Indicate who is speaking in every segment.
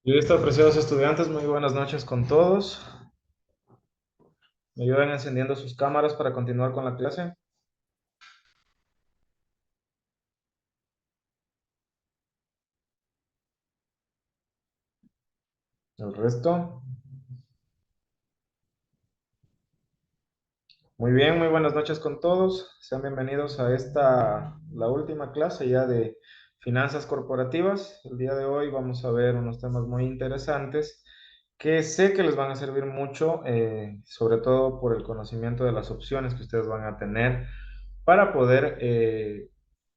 Speaker 1: Y listo, apreciados estudiantes, muy buenas noches con todos. ¿Me ayudan encendiendo sus cámaras para continuar con la clase? El resto. Muy bien, muy buenas noches con todos. Sean bienvenidos a la última clase ya de finanzas corporativas. El día de hoy vamos a ver unos temas muy interesantes que sé que les van a servir mucho, sobre todo por el conocimiento de las opciones que ustedes van a tener para poder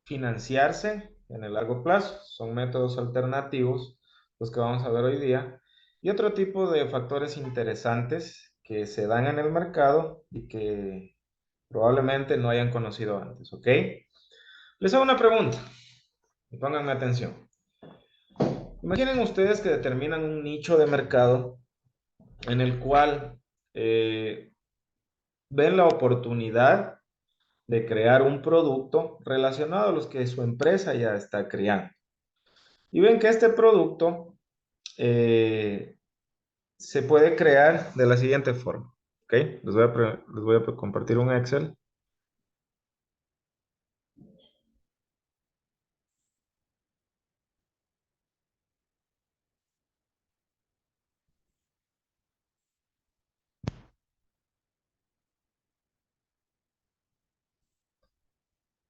Speaker 1: financiarse en el largo plazo. Son métodos alternativos los que vamos a ver hoy día y otro tipo de factores interesantes que se dan en el mercado y que probablemente no hayan conocido antes, ¿ok? Les hago una pregunta y pónganme atención. Imaginen ustedes que determinan un nicho de mercado en el cual eh, ven la oportunidad de crear un producto relacionado a los que su empresa ya está creando. Y ven que este producto eh, se puede crear de la siguiente forma. ¿Ok? Les voy a compartir un Excel.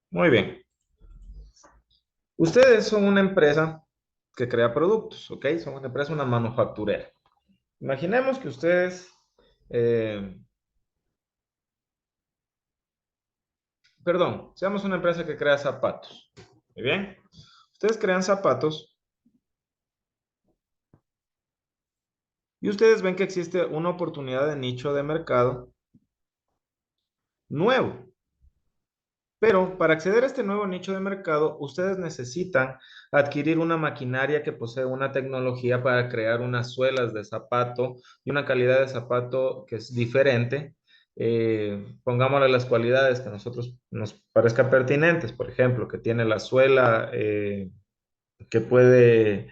Speaker 1: Muy bien. Ustedes son una empresa que crea productos, ¿ok? Son una empresa, una manufacturera. Imaginemos que ustedes, eh, perdón, seamos una empresa que crea zapatos. Muy bien. Ustedes crean zapatos y ustedes ven que existe una oportunidad de nicho de mercado nuevo. Pero para acceder a este nuevo nicho de mercado, ustedes necesitan adquirir una maquinaria que posee una tecnología para crear unas suelas de zapato y una calidad de zapato que es diferente. Pongámosle las cualidades que a nosotros nos parezca pertinentes, por ejemplo, que tiene la suela que puede,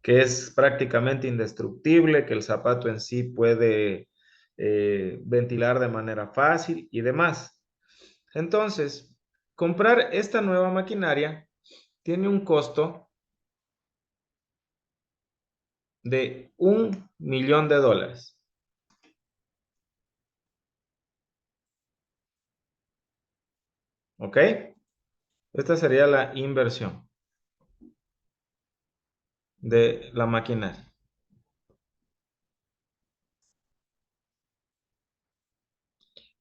Speaker 1: que es prácticamente indestructible, que el zapato en sí puede ventilar de manera fácil y demás. Entonces, comprar esta nueva maquinaria tiene un costo de $1.000.000. ¿Ok? Esta sería la inversión de la maquinaria.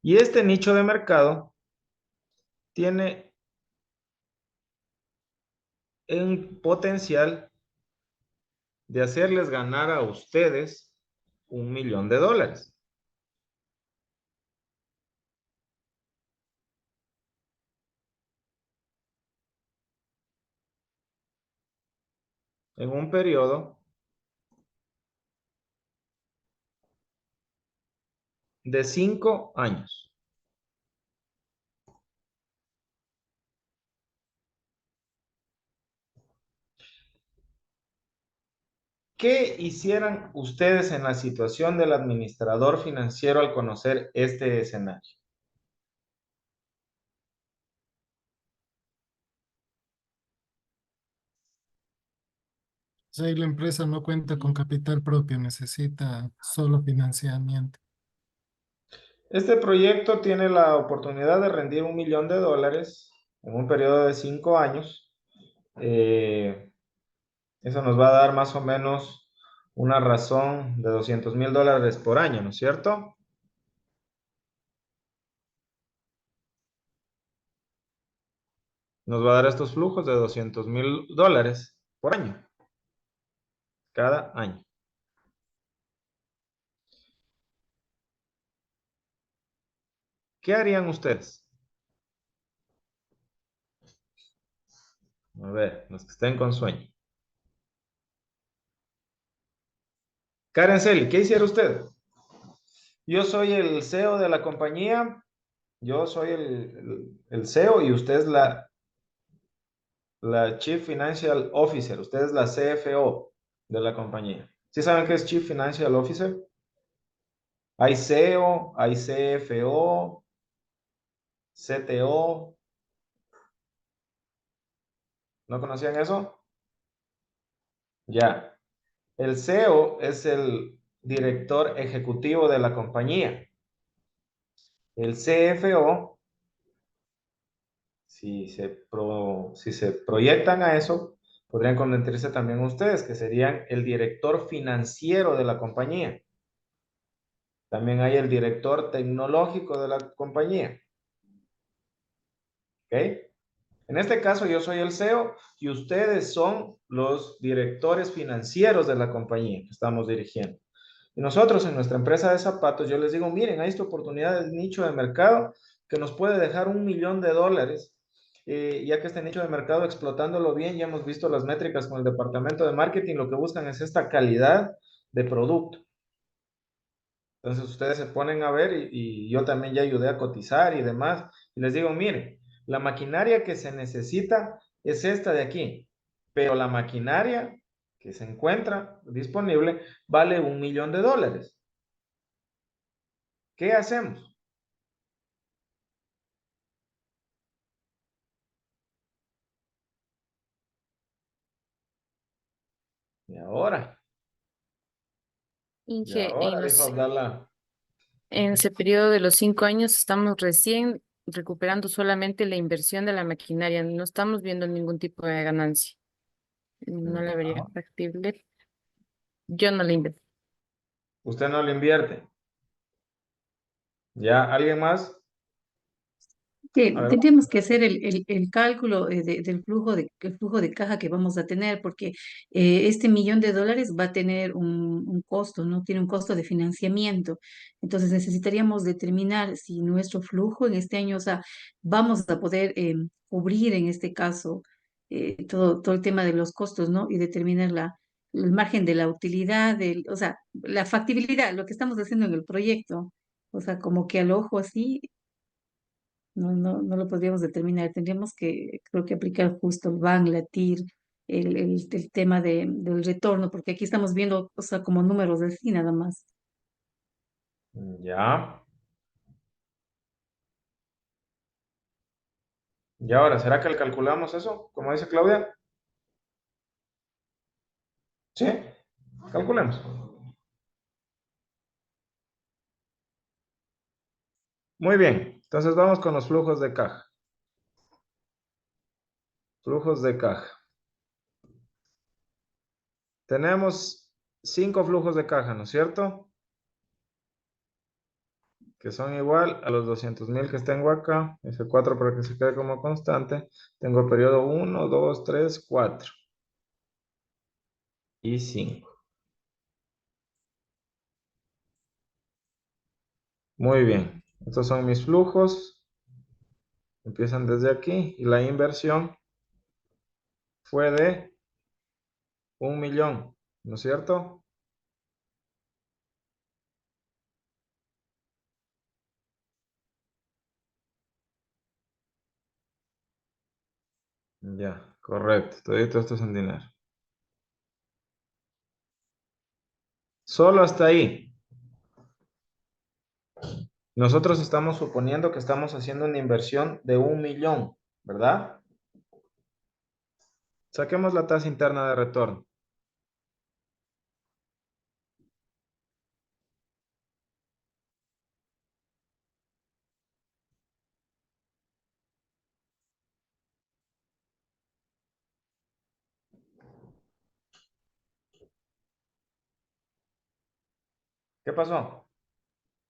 Speaker 1: Y este nicho de mercado tiene un potencial de hacerles ganar a ustedes $1.000.000 en un periodo de 5 años. ¿Qué hicieran ustedes en la situación del administrador financiero al conocer este escenario?
Speaker 2: Si la empresa no cuenta con capital propio, necesita solo financiamiento.
Speaker 1: Este proyecto tiene la oportunidad de rendir $1.000.000 en un periodo de 5 años. Eh, Eso nos va a dar más o menos una razón de $200.000 por año, ¿no es cierto? Nos va a dar estos flujos de $200.000 por año, cada año. ¿Qué harían ustedes? A ver, los que estén con sueño. Karen Celi, ¿qué hiciera usted? Yo soy el CEO de la compañía, yo soy el CEO y usted es la Chief Financial Officer, usted es la CFO de la compañía. ¿Sí saben qué es Chief Financial Officer? Hay CEO, hay CFO, CTO. ¿No conocían eso? Ya. El CEO es el director ejecutivo de la compañía. El CFO, si se proyectan a eso, podrían convertirse también ustedes, que serían el director financiero de la compañía. También hay el director tecnológico de la compañía. ¿Ok? En este caso yo soy el CEO y ustedes son los directores financieros de la compañía que estamos dirigiendo. Y nosotros en nuestra empresa de zapatos, yo les digo, miren, hay esta oportunidad de nicho de mercado que nos puede dejar $1 millón, ya que este nicho de mercado explotándolo bien, ya hemos visto las métricas con el departamento de marketing, lo que buscan es esta calidad de producto. Entonces ustedes se ponen a ver y yo también ya ayudé a cotizar y demás. Y les digo, miren, la maquinaria que se necesita es esta de aquí, pero la maquinaria que se encuentra disponible vale $1 millón. ¿Qué hacemos? Y
Speaker 3: Inge,
Speaker 1: ahora, dijo Abdallah.
Speaker 3: en ese periodo de los 5 años estamos recién recuperando solamente la inversión de la maquinaria, no estamos viendo ningún tipo de ganancia. No la vería
Speaker 1: No.
Speaker 3: factible. Yo no la invierto.
Speaker 1: Usted no le invierte. ¿Ya? ¿Alguien más?
Speaker 4: Que
Speaker 1: A ver.
Speaker 4: tendríamos que hacer el cálculo del el flujo de caja que vamos a tener, porque este $1 millón va a tener un costo, ¿no? Tiene un costo de financiamiento. Entonces necesitaríamos determinar si nuestro flujo en este año, o sea, vamos a poder cubrir en este caso todo el tema de los costos, ¿no? Y determinar el margen de la utilidad, o sea, la factibilidad, lo que estamos haciendo en el proyecto. O sea, como que al ojo así no lo podríamos determinar. Tendríamos que, creo que aplicar justo el BAN, la TIR, el tema del retorno, porque aquí estamos viendo, o sea, como números de sí nada más.
Speaker 1: Ya. Y ahora, ¿será que le calculamos eso? Como dice Claudia. Sí, calculemos. Muy bien, entonces vamos con los flujos de caja. Flujos de caja. Tenemos 5 flujos de caja, ¿no es cierto? Que son igual a los 200,000 que tengo acá. Ese 4 para que se quede como constante. Tengo periodo 1, 2, 3, 4 y 5. Muy bien, estos son mis flujos. Empiezan desde aquí y la inversión fue de 1 millón, ¿no es cierto? Ya, correcto. Todo esto es en dinero. Solo hasta ahí. Nosotros estamos suponiendo que estamos haciendo una inversión de 1 millón, ¿verdad? Saquemos la tasa interna de retorno. ¿Qué pasó?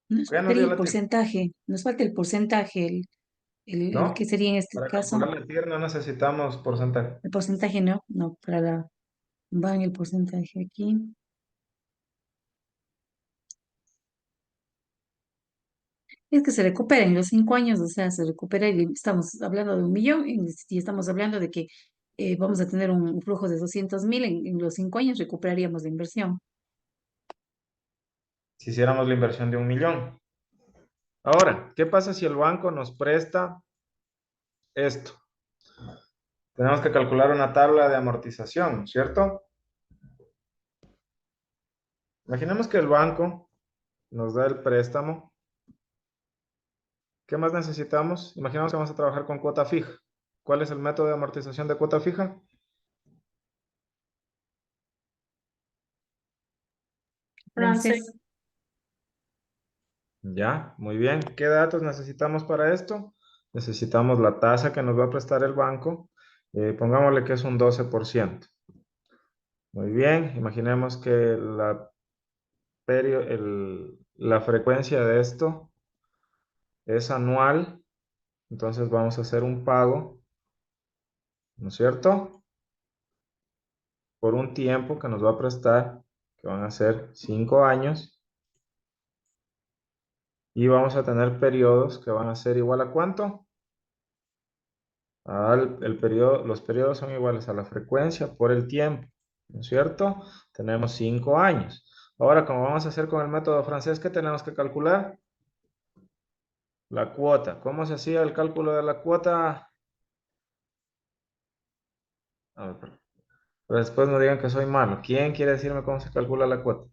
Speaker 4: Nos
Speaker 1: Ya nos
Speaker 4: faltaría
Speaker 1: dio
Speaker 4: el
Speaker 1: la TIR,
Speaker 4: porcentaje, nos falta el porcentaje, el que
Speaker 1: ¿no?
Speaker 4: sería en este
Speaker 1: Para
Speaker 4: caso,
Speaker 1: calcular la TIR no necesitamos porcentaje.
Speaker 4: el porcentaje no, para van el porcentaje aquí. Es que se recupera en los 5 años, o sea, se recupera y estamos hablando de 1 millón y estamos hablando de que vamos a tener un flujo de 200,000 en los 5 años, recuperaríamos la inversión.
Speaker 1: Si hiciéramos la inversión de 1 millón. Ahora, ¿qué pasa si el banco nos presta esto? Tenemos que calcular una tabla de amortización, ¿cierto? Imaginemos que el banco nos da el préstamo. ¿Qué más necesitamos? Imaginemos que vamos a trabajar con cuota fija. ¿Cuál es el método de amortización de cuota fija?
Speaker 4: Francés.
Speaker 1: Ya, muy bien. ¿Qué datos necesitamos para esto? Necesitamos la tasa que nos va a prestar el banco. Pongámosle que es un 12%. Muy bien, imaginemos que la frecuencia de esto es anual. Entonces vamos a hacer un pago, ¿no es cierto? Por un tiempo que nos va a prestar, que van a ser 5 años. Y vamos a tener periodos que van a ser igual a ¿cuánto? Los periodos son iguales a la frecuencia por el tiempo, ¿no es cierto? Tenemos 5 años. Ahora, como vamos a hacer con el método francés, ¿qué tenemos que calcular? La cuota. ¿Cómo se hacía el cálculo de la cuota? A ver, pero después no digan que soy malo. ¿Quién quiere decirme cómo se calcula la cuota?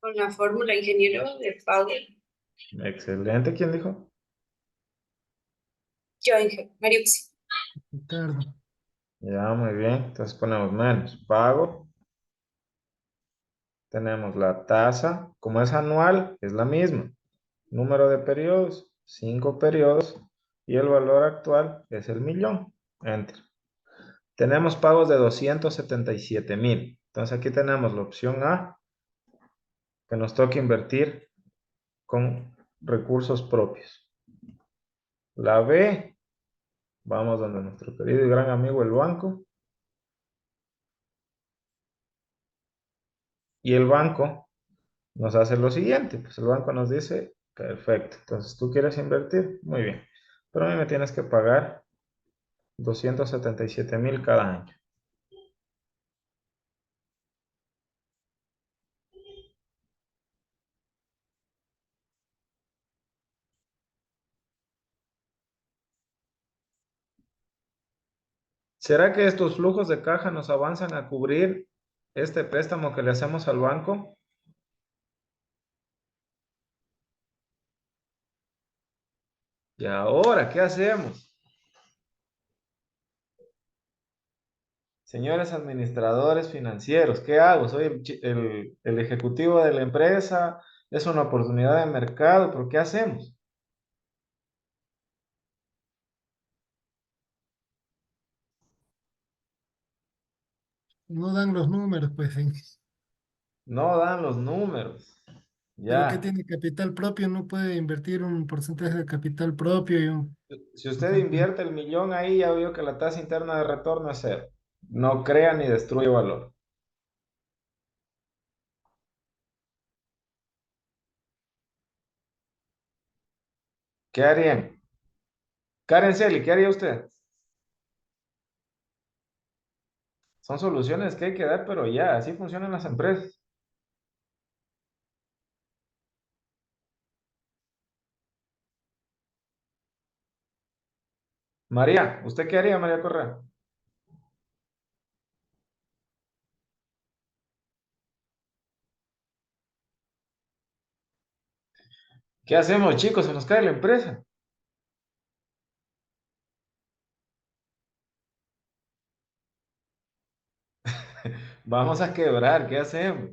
Speaker 5: Con la fórmula, ingeniero, de pago.
Speaker 1: Excelente. ¿Quién dijo?
Speaker 5: Yo, Mariuxi.
Speaker 2: Ricardo.
Speaker 1: Ya, muy bien. Entonces ponemos menos pago. Tenemos la tasa. Como es anual, es la misma. Número de periodos, 5 periodos. Y el valor actual es el millón. Enter. Tenemos pagos de 277,000. Entonces aquí tenemos la opción A, que nos toca invertir con recursos propios. La B, vamos donde nuestro querido y gran amigo el banco. Y el banco nos hace lo siguiente. Pues el banco nos dice, perfecto. Entonces tú quieres invertir, muy bien. Pero a mí me tienes que pagar 277,000 cada año. ¿Será que estos flujos de caja nos avanzan a cubrir este préstamo que le hacemos al banco? ¿Y ahora qué hacemos? Señores administradores financieros, ¿qué hago? Soy el ejecutivo de la empresa, es una oportunidad de mercado, pero ¿qué hacemos?
Speaker 2: No dan los números, pues.
Speaker 1: No dan los números.
Speaker 2: Pero que
Speaker 1: Ya.
Speaker 2: tiene capital propio, no puede invertir un porcentaje de capital propio y un...
Speaker 1: Si usted invierte el millón ahí, ya vio que la tasa interna de retorno es cero. No crea ni destruye valor. ¿Qué harían? Karen Celi, ¿qué haría usted? Son soluciones que hay que dar, pero ya, así funcionan las empresas. María, ¿usted qué haría, María Correa? ¿Qué hacemos, chicos? Se nos cae la empresa. Vamos a quebrar, ¿qué hacemos?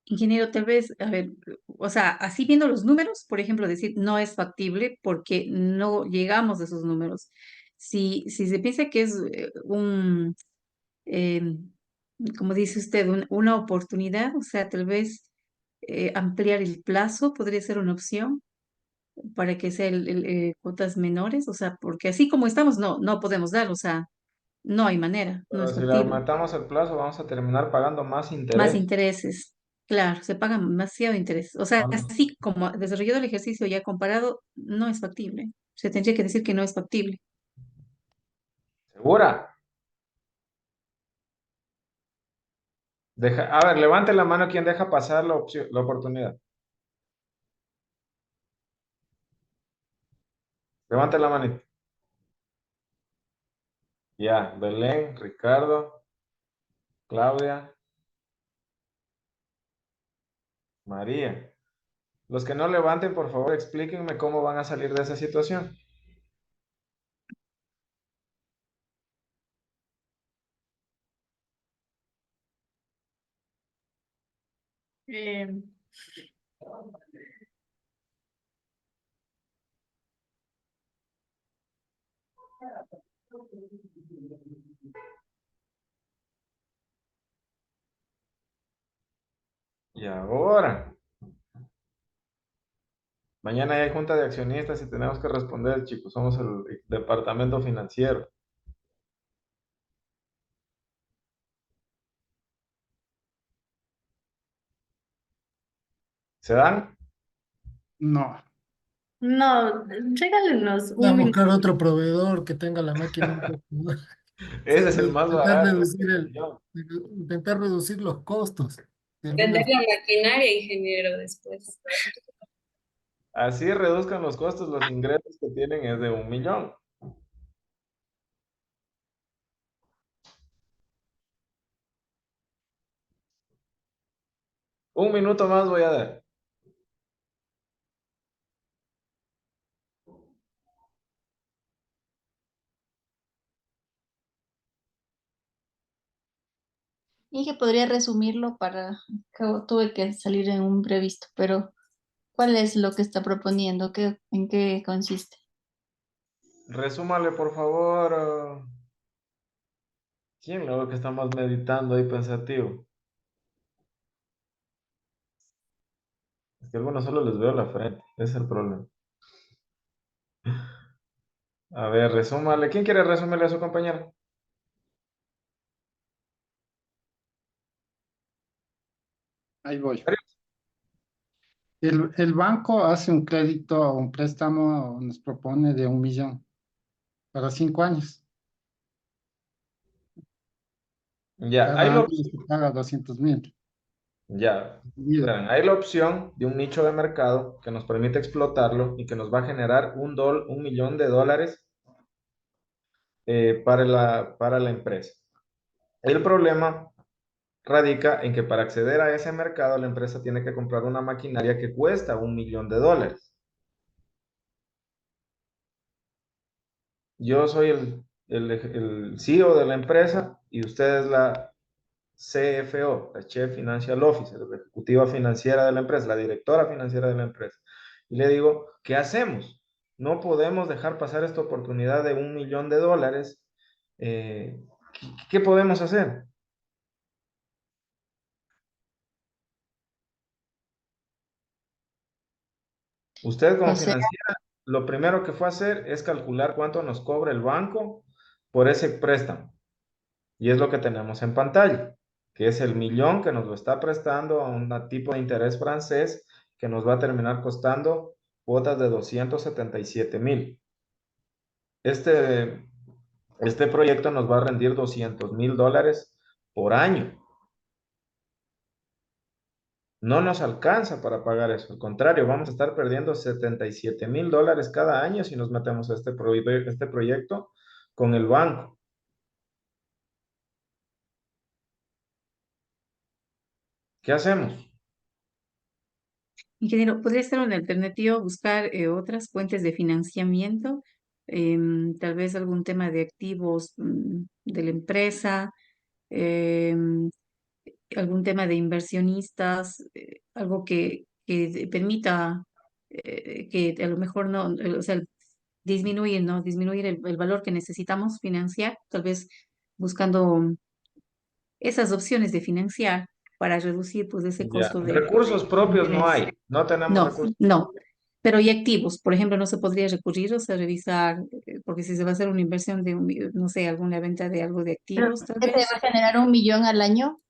Speaker 4: Ingeniero, tal vez, a ver, o sea, así viendo los números, por ejemplo, decir no es factible porque no llegamos a esos números. Si se piensa que es eh, como dice usted, una oportunidad, o sea, tal vez ampliar el plazo podría ser una opción para que sea cuotas menores, o sea, porque así como estamos, no podemos dar, o sea, no hay manera, no
Speaker 1: Pero
Speaker 4: es
Speaker 1: si le
Speaker 4: factible.
Speaker 1: aumentamos el plazo, vamos a terminar pagando más
Speaker 4: Más
Speaker 1: interés.
Speaker 4: intereses, claro, se paga demasiado interés. O sea,
Speaker 1: ¿Cuánto?
Speaker 4: así como desarrollado el ejercicio ya comparado, no es factible. Se tendría que decir que no es factible.
Speaker 1: ¿Segura? A ver, levante la mano quien deja pasar la oportunidad. Levante la manita. Ya, Belén, Ricardo, Claudia, María. Los que no levanten, por favor, explíquenme cómo van a salir de esa situación.
Speaker 4: Eh,
Speaker 1: Y ahora, mañana hay junta de accionistas y tenemos que responder, chicos. Somos el departamento financiero. ¿Se dan?
Speaker 6: No,
Speaker 5: No, regálenos
Speaker 2: Va a
Speaker 5: un minuto.
Speaker 2: buscar otro proveedor que tenga la máquina un poco más. Sí,
Speaker 1: Ese es el más
Speaker 2: intentar
Speaker 1: barato.
Speaker 2: reducir intentar reducir los costos. De alguna
Speaker 5: Vender la maquinaria, ingeniero, después.
Speaker 1: Así reduzcan los costos, los ingresos que tienen es de 1 millón. Un minuto más voy a dar.
Speaker 7: Y que podría resumirlo para que tuve que salir en un imprevisto, pero ¿cuál es lo que está proponiendo? ¿En qué consiste?
Speaker 1: Resúmale, por favor. ¿Quién lo que está más meditando y pensativo? Es que a algunos solo les veo la frente. Ese es el problema. A ver, resúmale. ¿Quién quiere resumirle a su compañero?
Speaker 6: ahí voy. El banco hace un crédito o un préstamo, nos propone de 1 millón para 5 años.
Speaker 1: Ya,
Speaker 6: Cada año se paga 200.000.
Speaker 1: ya.
Speaker 6: Dividido.
Speaker 1: Verán, hay la opción de un nicho de mercado que nos permite explotarlo y que nos va a generar 1 millón de dólares para la empresa. El problema radica en que para acceder a ese mercado la empresa tiene que comprar una maquinaria que cuesta 1 millón de dólares. Yo soy el CEO de la empresa y usted es la CFO, la Chief Financial Officer, la ejecutiva financiera de la empresa, la directora financiera de la empresa. Y le digo, ¿qué hacemos? No podemos dejar pasar esta oportunidad de 1 millón de dólares. ¿Qué podemos hacer? Usted como
Speaker 7: O sea,
Speaker 1: financiera, lo primero que fue a hacer es calcular cuánto nos cobra el banco por ese préstamo. Y es lo que tenemos en pantalla, que es el millón que nos lo está prestando a un tipo de interés francés que nos va a terminar costando cuotas de 277,000. Este proyecto nos va a rendir 200,000 dólares por año. No nos alcanza para pagar eso. Al contrario, vamos a estar perdiendo 77,000 dólares cada año si nos metemos a este proyecto con el banco. ¿Qué hacemos?
Speaker 4: Ingeniero, ¿podría ser una alternativa buscar otras fuentes de financiamiento? Tal vez algún tema de activos de la empresa, em, algún tema de inversionistas, algo que permita que a lo mejor no, o sea, disminuir, ¿no? Disminuir el valor que necesitamos financiar, tal vez buscando esas opciones de financiar para reducir pues ese
Speaker 1: Ya,
Speaker 4: costo
Speaker 1: recursos
Speaker 4: de
Speaker 1: propios no
Speaker 4: interés.
Speaker 1: hay, no tenemos
Speaker 4: No,
Speaker 1: recursos.
Speaker 4: no. Pero y activos, por ejemplo, no se podría recurrir, o sea, revisar, porque si se va a hacer una inversión de, no sé, alguna venta de algo de
Speaker 7: pero
Speaker 4: activos, tal
Speaker 7: ¿qué te va
Speaker 4: vez,
Speaker 7: a generar 1 millón al año?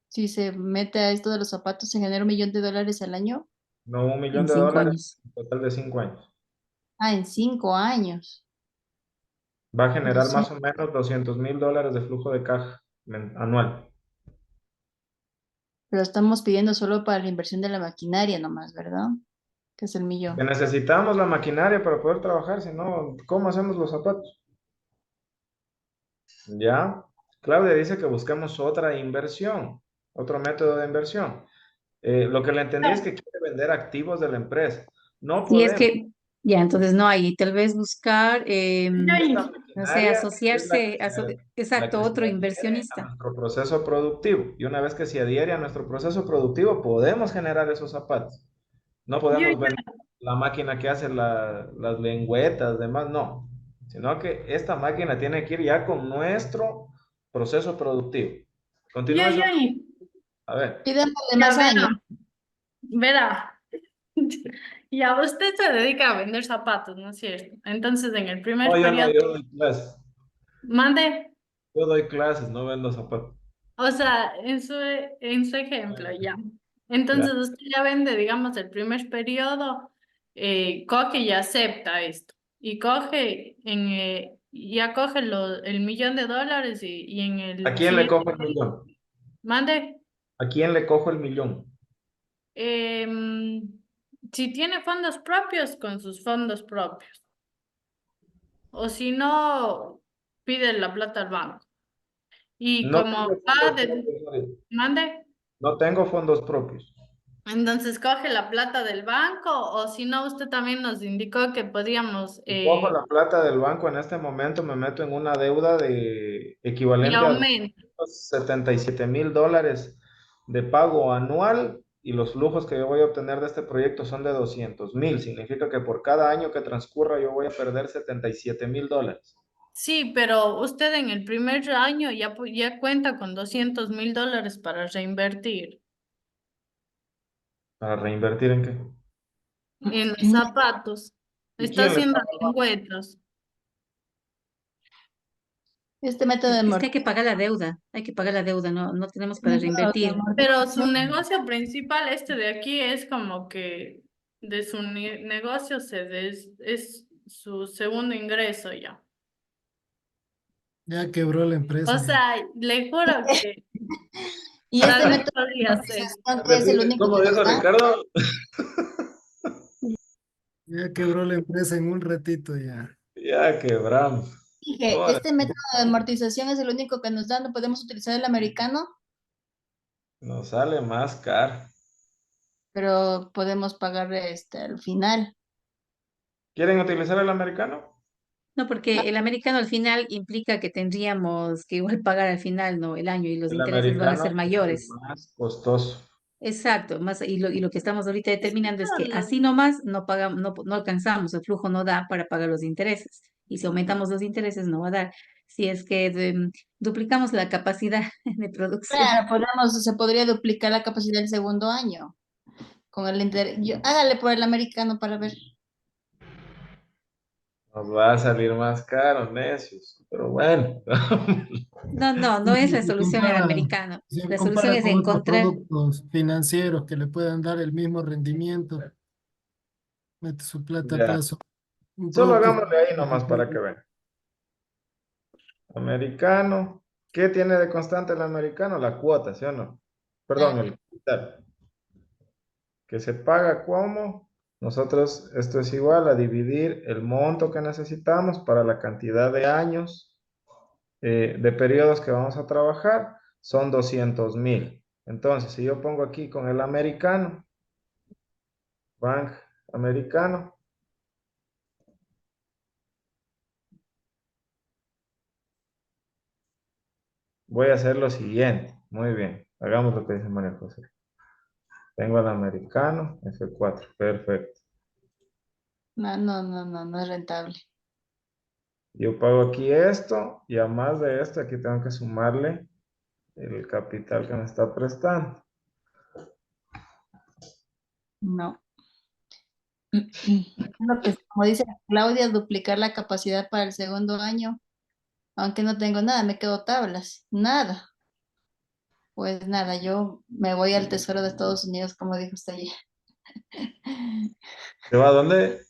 Speaker 7: Si se mete a esto de los zapatos, se genera 1 millón de dólares al año.
Speaker 1: No, un millón
Speaker 4: en
Speaker 1: de
Speaker 4: 5
Speaker 1: dólares
Speaker 4: años.
Speaker 1: en total de 5 años.
Speaker 7: Ah, en 5 años.
Speaker 1: Va a generar
Speaker 7: Dos-
Speaker 1: más o menos 200,000 dólares de flujo de caja anual.
Speaker 7: Pero estamos pidiendo solo para la inversión de la maquinaria nomás, ¿verdad? Que es el
Speaker 1: Que
Speaker 7: millón.
Speaker 1: necesitamos la maquinaria para poder trabajar, si no, ¿cómo hacemos los zapatos? ¿Ya? Claudia dice que busquemos otra inversión, otro método de inversión. Lo que le entendí es que quiere vender activos de la empresa. No
Speaker 4: Si es
Speaker 1: podemos.
Speaker 4: que, ya, entonces no hay, tal vez buscar,
Speaker 1: Esta
Speaker 4: no sé,
Speaker 1: maquinaria es
Speaker 4: asociarse,
Speaker 1: la
Speaker 4: exacto,
Speaker 1: que se
Speaker 4: otro
Speaker 1: adhiere a
Speaker 4: inversionista.
Speaker 1: nuestro proceso productivo. Y una vez que se adhiere a nuestro proceso productivo, podemos generar esos zapatos. No
Speaker 3: Yo,
Speaker 1: podemos vender la máquina que hace las lengüetas, demás, no. Sino que esta máquina tiene que ir ya con nuestro proceso productivo. Continúe su...
Speaker 3: yo,
Speaker 1: A ver.
Speaker 7: Pidámosle
Speaker 3: ya
Speaker 7: más años.
Speaker 3: verá. Ya usted se dedica a vender zapatos, ¿no es cierto? Entonces, en el
Speaker 1: No,
Speaker 3: primer
Speaker 1: yo no,
Speaker 3: periodo,
Speaker 1: yo doy clases.
Speaker 3: mande,
Speaker 1: Yo doy clases, no vendo zapatos.
Speaker 3: o sea, en su ejemplo, ya.
Speaker 1: Ya.
Speaker 3: Entonces, usted ya vende, digamos, el primer periodo, coge y acepta esto. Y coge, ya coge el $1.000.000 y en
Speaker 1: ¿A
Speaker 3: el
Speaker 1: quién le
Speaker 3: siguiente,
Speaker 1: cojo el millón?
Speaker 3: mande.
Speaker 1: ¿A quién le cojo el millón?
Speaker 3: Em, si tiene fondos propios, con sus fondos propios. O si no, pide la plata al banco. Y
Speaker 1: No
Speaker 3: como
Speaker 1: tengo
Speaker 3: va
Speaker 1: fondos
Speaker 3: de,
Speaker 1: propios, Mari.
Speaker 3: mande,
Speaker 1: No tengo fondos propios.
Speaker 3: entonces coge la plata del banco, o si no, usted también nos indicó que podíamos,
Speaker 1: Si cojo la plata del banco en este momento, me meto en una deuda de
Speaker 3: y
Speaker 1: equivalente a
Speaker 3: aumenta.
Speaker 1: $77,000 de pago anual y los flujos que yo voy a obtener de este proyecto son de 200,000. Significa que por cada año que transcurra yo voy a perder $77,000
Speaker 3: Sí, pero usted en el primer año ya, ya cuenta con $200.000 para reinvertir
Speaker 1: para reinvertir en qué.
Speaker 3: en los zapatos.
Speaker 1: ¿Y
Speaker 3: Está
Speaker 1: quién le
Speaker 3: haciendo
Speaker 1: está pagando?
Speaker 3: lengüetas.
Speaker 7: Este método de
Speaker 4: Es que hay que pagar la deuda, no tenemos para reinvertir.
Speaker 3: Pero su
Speaker 7: amortización.
Speaker 3: negocio principal, este de aquí, es como que de su negocio es su segundo ingreso ya.
Speaker 2: Ya quebró la
Speaker 3: O
Speaker 2: empresa, ya.
Speaker 3: sea, le juro que
Speaker 7: Y este
Speaker 3: tal vez
Speaker 7: método de
Speaker 3: podría ser.
Speaker 7: amortización es el
Speaker 1: Repite,
Speaker 7: único
Speaker 1: ¿cómo
Speaker 7: que nos
Speaker 1: dijo
Speaker 7: da.
Speaker 1: Ricardo?
Speaker 2: Ya quebró la empresa en un ratito, ya.
Speaker 1: Ya quebramos.
Speaker 7: Dije,
Speaker 1: Ahora
Speaker 7: este método de amortización es el único que nos da. No podemos utilizar el americano,
Speaker 1: nos sale más caro.
Speaker 7: pero podemos pagar este al final.
Speaker 1: ¿Quieren utilizar el americano?
Speaker 4: No, porque el americano al final implica que tendríamos que igual pagar al final, ¿no? El año y los
Speaker 1: El
Speaker 4: intereses van a
Speaker 1: americano
Speaker 4: ser
Speaker 1: es el
Speaker 4: mayores.
Speaker 1: más costoso.
Speaker 4: Exacto, más, y lo que estamos ahorita determinando es que así nomás no pagamos, no alcanzamos, el flujo no da para pagar los intereses. Y si aumentamos los intereses, no va a dar. Si es que duplicamos la capacidad de producción.
Speaker 7: Claro, se podría duplicar la capacidad del segundo año con el interés. Hágale por el americano para ver.
Speaker 1: Nos va a salir más caro, necios. Pero bueno.
Speaker 4: No es
Speaker 2: Y
Speaker 4: la
Speaker 2: se
Speaker 4: solución el
Speaker 2: compara,
Speaker 4: americano.
Speaker 2: se
Speaker 4: La solución
Speaker 2: compara
Speaker 4: es
Speaker 2: con otros
Speaker 4: encontrar,
Speaker 2: productos financieros que le puedan dar el mismo rendimiento. Mete su plata a
Speaker 1: Ya.
Speaker 2: plazo. Un
Speaker 1: Solo
Speaker 2: producto.
Speaker 1: hagámosle ahí nomás para que vean. Americano. ¿Qué tiene de constante el americano? La cuota, ¿sí o no? Perdón,
Speaker 7: Claro.
Speaker 1: el capital. Que se paga como nosotros, esto es igual a dividir el monto que necesitamos para la cantidad de años, de periodos que vamos a trabajar, son 200,000. Entonces, si yo pongo aquí con el americano, Bank americano, voy a hacer lo siguiente. Muy bien, hagamos lo que dice María José. Tengo el americano, F4, perfecto.
Speaker 7: No es rentable.
Speaker 1: Yo pago aquí esto y a más de esto, aquí tengo que sumarle el capital que me está prestando.
Speaker 7: No. Lo que, como dice Claudia, duplicar la capacidad para el segundo año, aunque no tengo nada, me quedo tablas, nada. Pues nada, yo me voy al Tesoro de Estados Unidos, como dijo usted ayer.
Speaker 1: ¿Se va a dónde?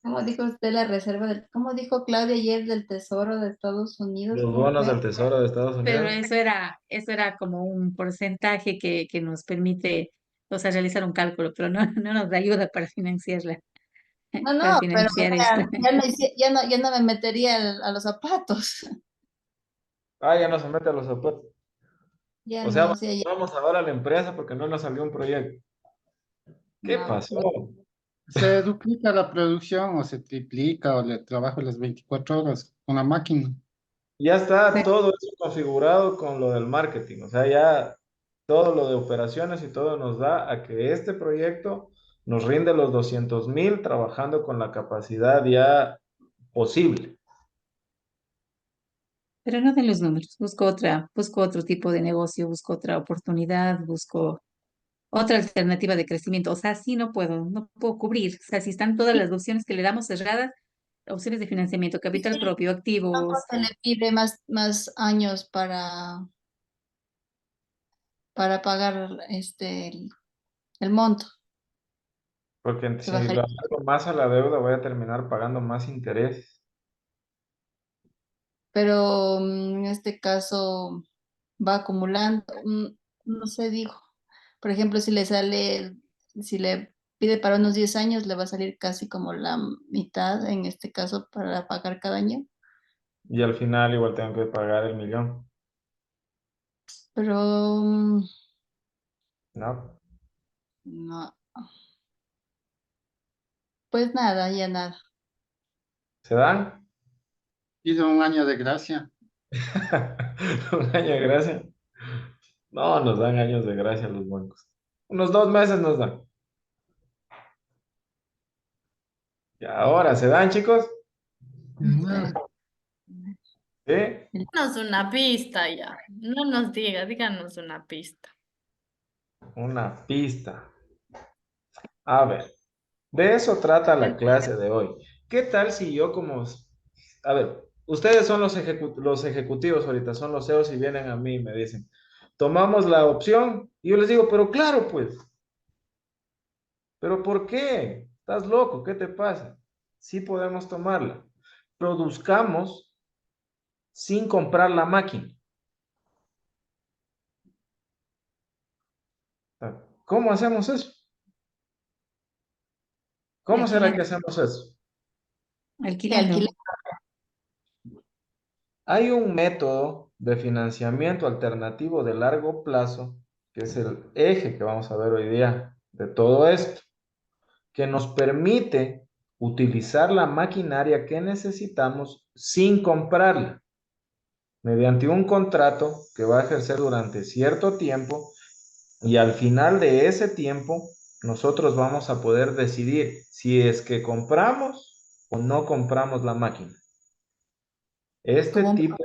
Speaker 7: ¿Cómo dijo usted la reserva cómo dijo Claudia ayer del Tesoro de Estados Unidos?
Speaker 1: Los
Speaker 7: ¿Cómo
Speaker 1: bonos
Speaker 7: fue?
Speaker 1: del Tesoro de Estados
Speaker 4: pero
Speaker 1: Unidos.
Speaker 4: eso era como un porcentaje que nos permite, o sea, realizar un cálculo, pero no nos ayuda para
Speaker 7: No, pero o
Speaker 4: financiar esto.
Speaker 7: sea, ya no me metería a los zapatos.
Speaker 1: Ah, ya no se mete a los zapatos.
Speaker 7: Ya
Speaker 1: O sea,
Speaker 7: no, o sea, ya
Speaker 1: vamos ahora a la empresa porque no nos salió un proyecto. ¿Qué
Speaker 7: no.
Speaker 1: pasó?
Speaker 6: Se duplica la producción o se triplica o le trabajo las 24 horas con la máquina.
Speaker 1: Ya está todo eso configurado con lo del marketing. O sea, ya todo lo de operaciones y todo nos da a que este proyecto nos rinde los 200.000 trabajando con la capacidad ya posible.
Speaker 4: Pero no de los números, busco otro tipo de negocio, busco otra oportunidad, busco otra alternativa de crecimiento. O sea, sí no puedo cubrir. O sea, si están todas las opciones que le damos cerradas, opciones de financiamiento, capital
Speaker 7: Sí,
Speaker 4: propio,
Speaker 7: banco
Speaker 4: activos.
Speaker 7: se le pide más años para pagar el monto.
Speaker 1: Porque
Speaker 7: Se
Speaker 1: si lo
Speaker 7: bajaría.
Speaker 1: hago más a la deuda, voy a terminar pagando más interés.
Speaker 7: Pero en este caso va acumulando, no sé, dijo. Por ejemplo, si le pide para unos 10 años, le va a salir casi como la mitad en este caso para pagar cada año.
Speaker 1: Y al final igual tengo que pagar el millón.
Speaker 7: Pero
Speaker 1: ¿No?
Speaker 7: no, pues nada, ya nada.
Speaker 1: ¿Se dan?
Speaker 6: Pido un año de gracia.
Speaker 1: Un año de gracia. No, nos dan años de gracia los bancos. Unos 2 meses nos dan. Y ahora, ¿se dan, chicos?
Speaker 2: Nada.
Speaker 1: ¿Sí?
Speaker 3: Danos una pista ya. No nos diga, díganos una pista.
Speaker 1: Una pista. A ver, de eso trata la clase de hoy. ¿Qué tal si yo como... A ver, ustedes son los ejecutivos ahorita, son los CEOs y vienen a mí y me dicen, tomamos la opción. Y yo les digo, pero claro, pues, ¿pero por qué? ¿Estás loco? ¿Qué te pasa? Sí podemos tomarla. Produzcamos sin comprar la máquina. ¿Cómo hacemos eso? ¿Cómo será que
Speaker 4: Alquilando,
Speaker 1: hacemos eso?
Speaker 7: Que
Speaker 4: alquilando.
Speaker 7: alquiler.
Speaker 1: Hay un método de financiamiento alternativo de largo plazo, que es el eje que vamos a ver hoy día de todo esto, que nos permite utilizar la maquinaria que necesitamos sin comprarla, mediante un contrato que va a ejercer durante cierto tiempo y al final de ese tiempo nosotros vamos a poder decidir si es que compramos o no compramos la máquina. Este
Speaker 7: Como un
Speaker 1: tipo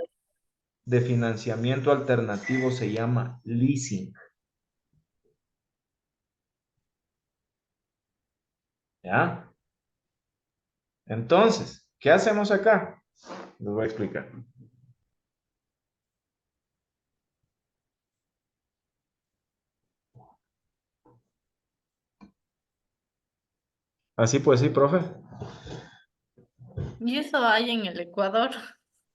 Speaker 1: de financiamiento alternativo se llama leasing. ¿Ya? Entonces, ¿qué hacemos acá? Les voy a explicar. Así pues, sí, profe.
Speaker 3: ¿Y eso hay en el Ecuador?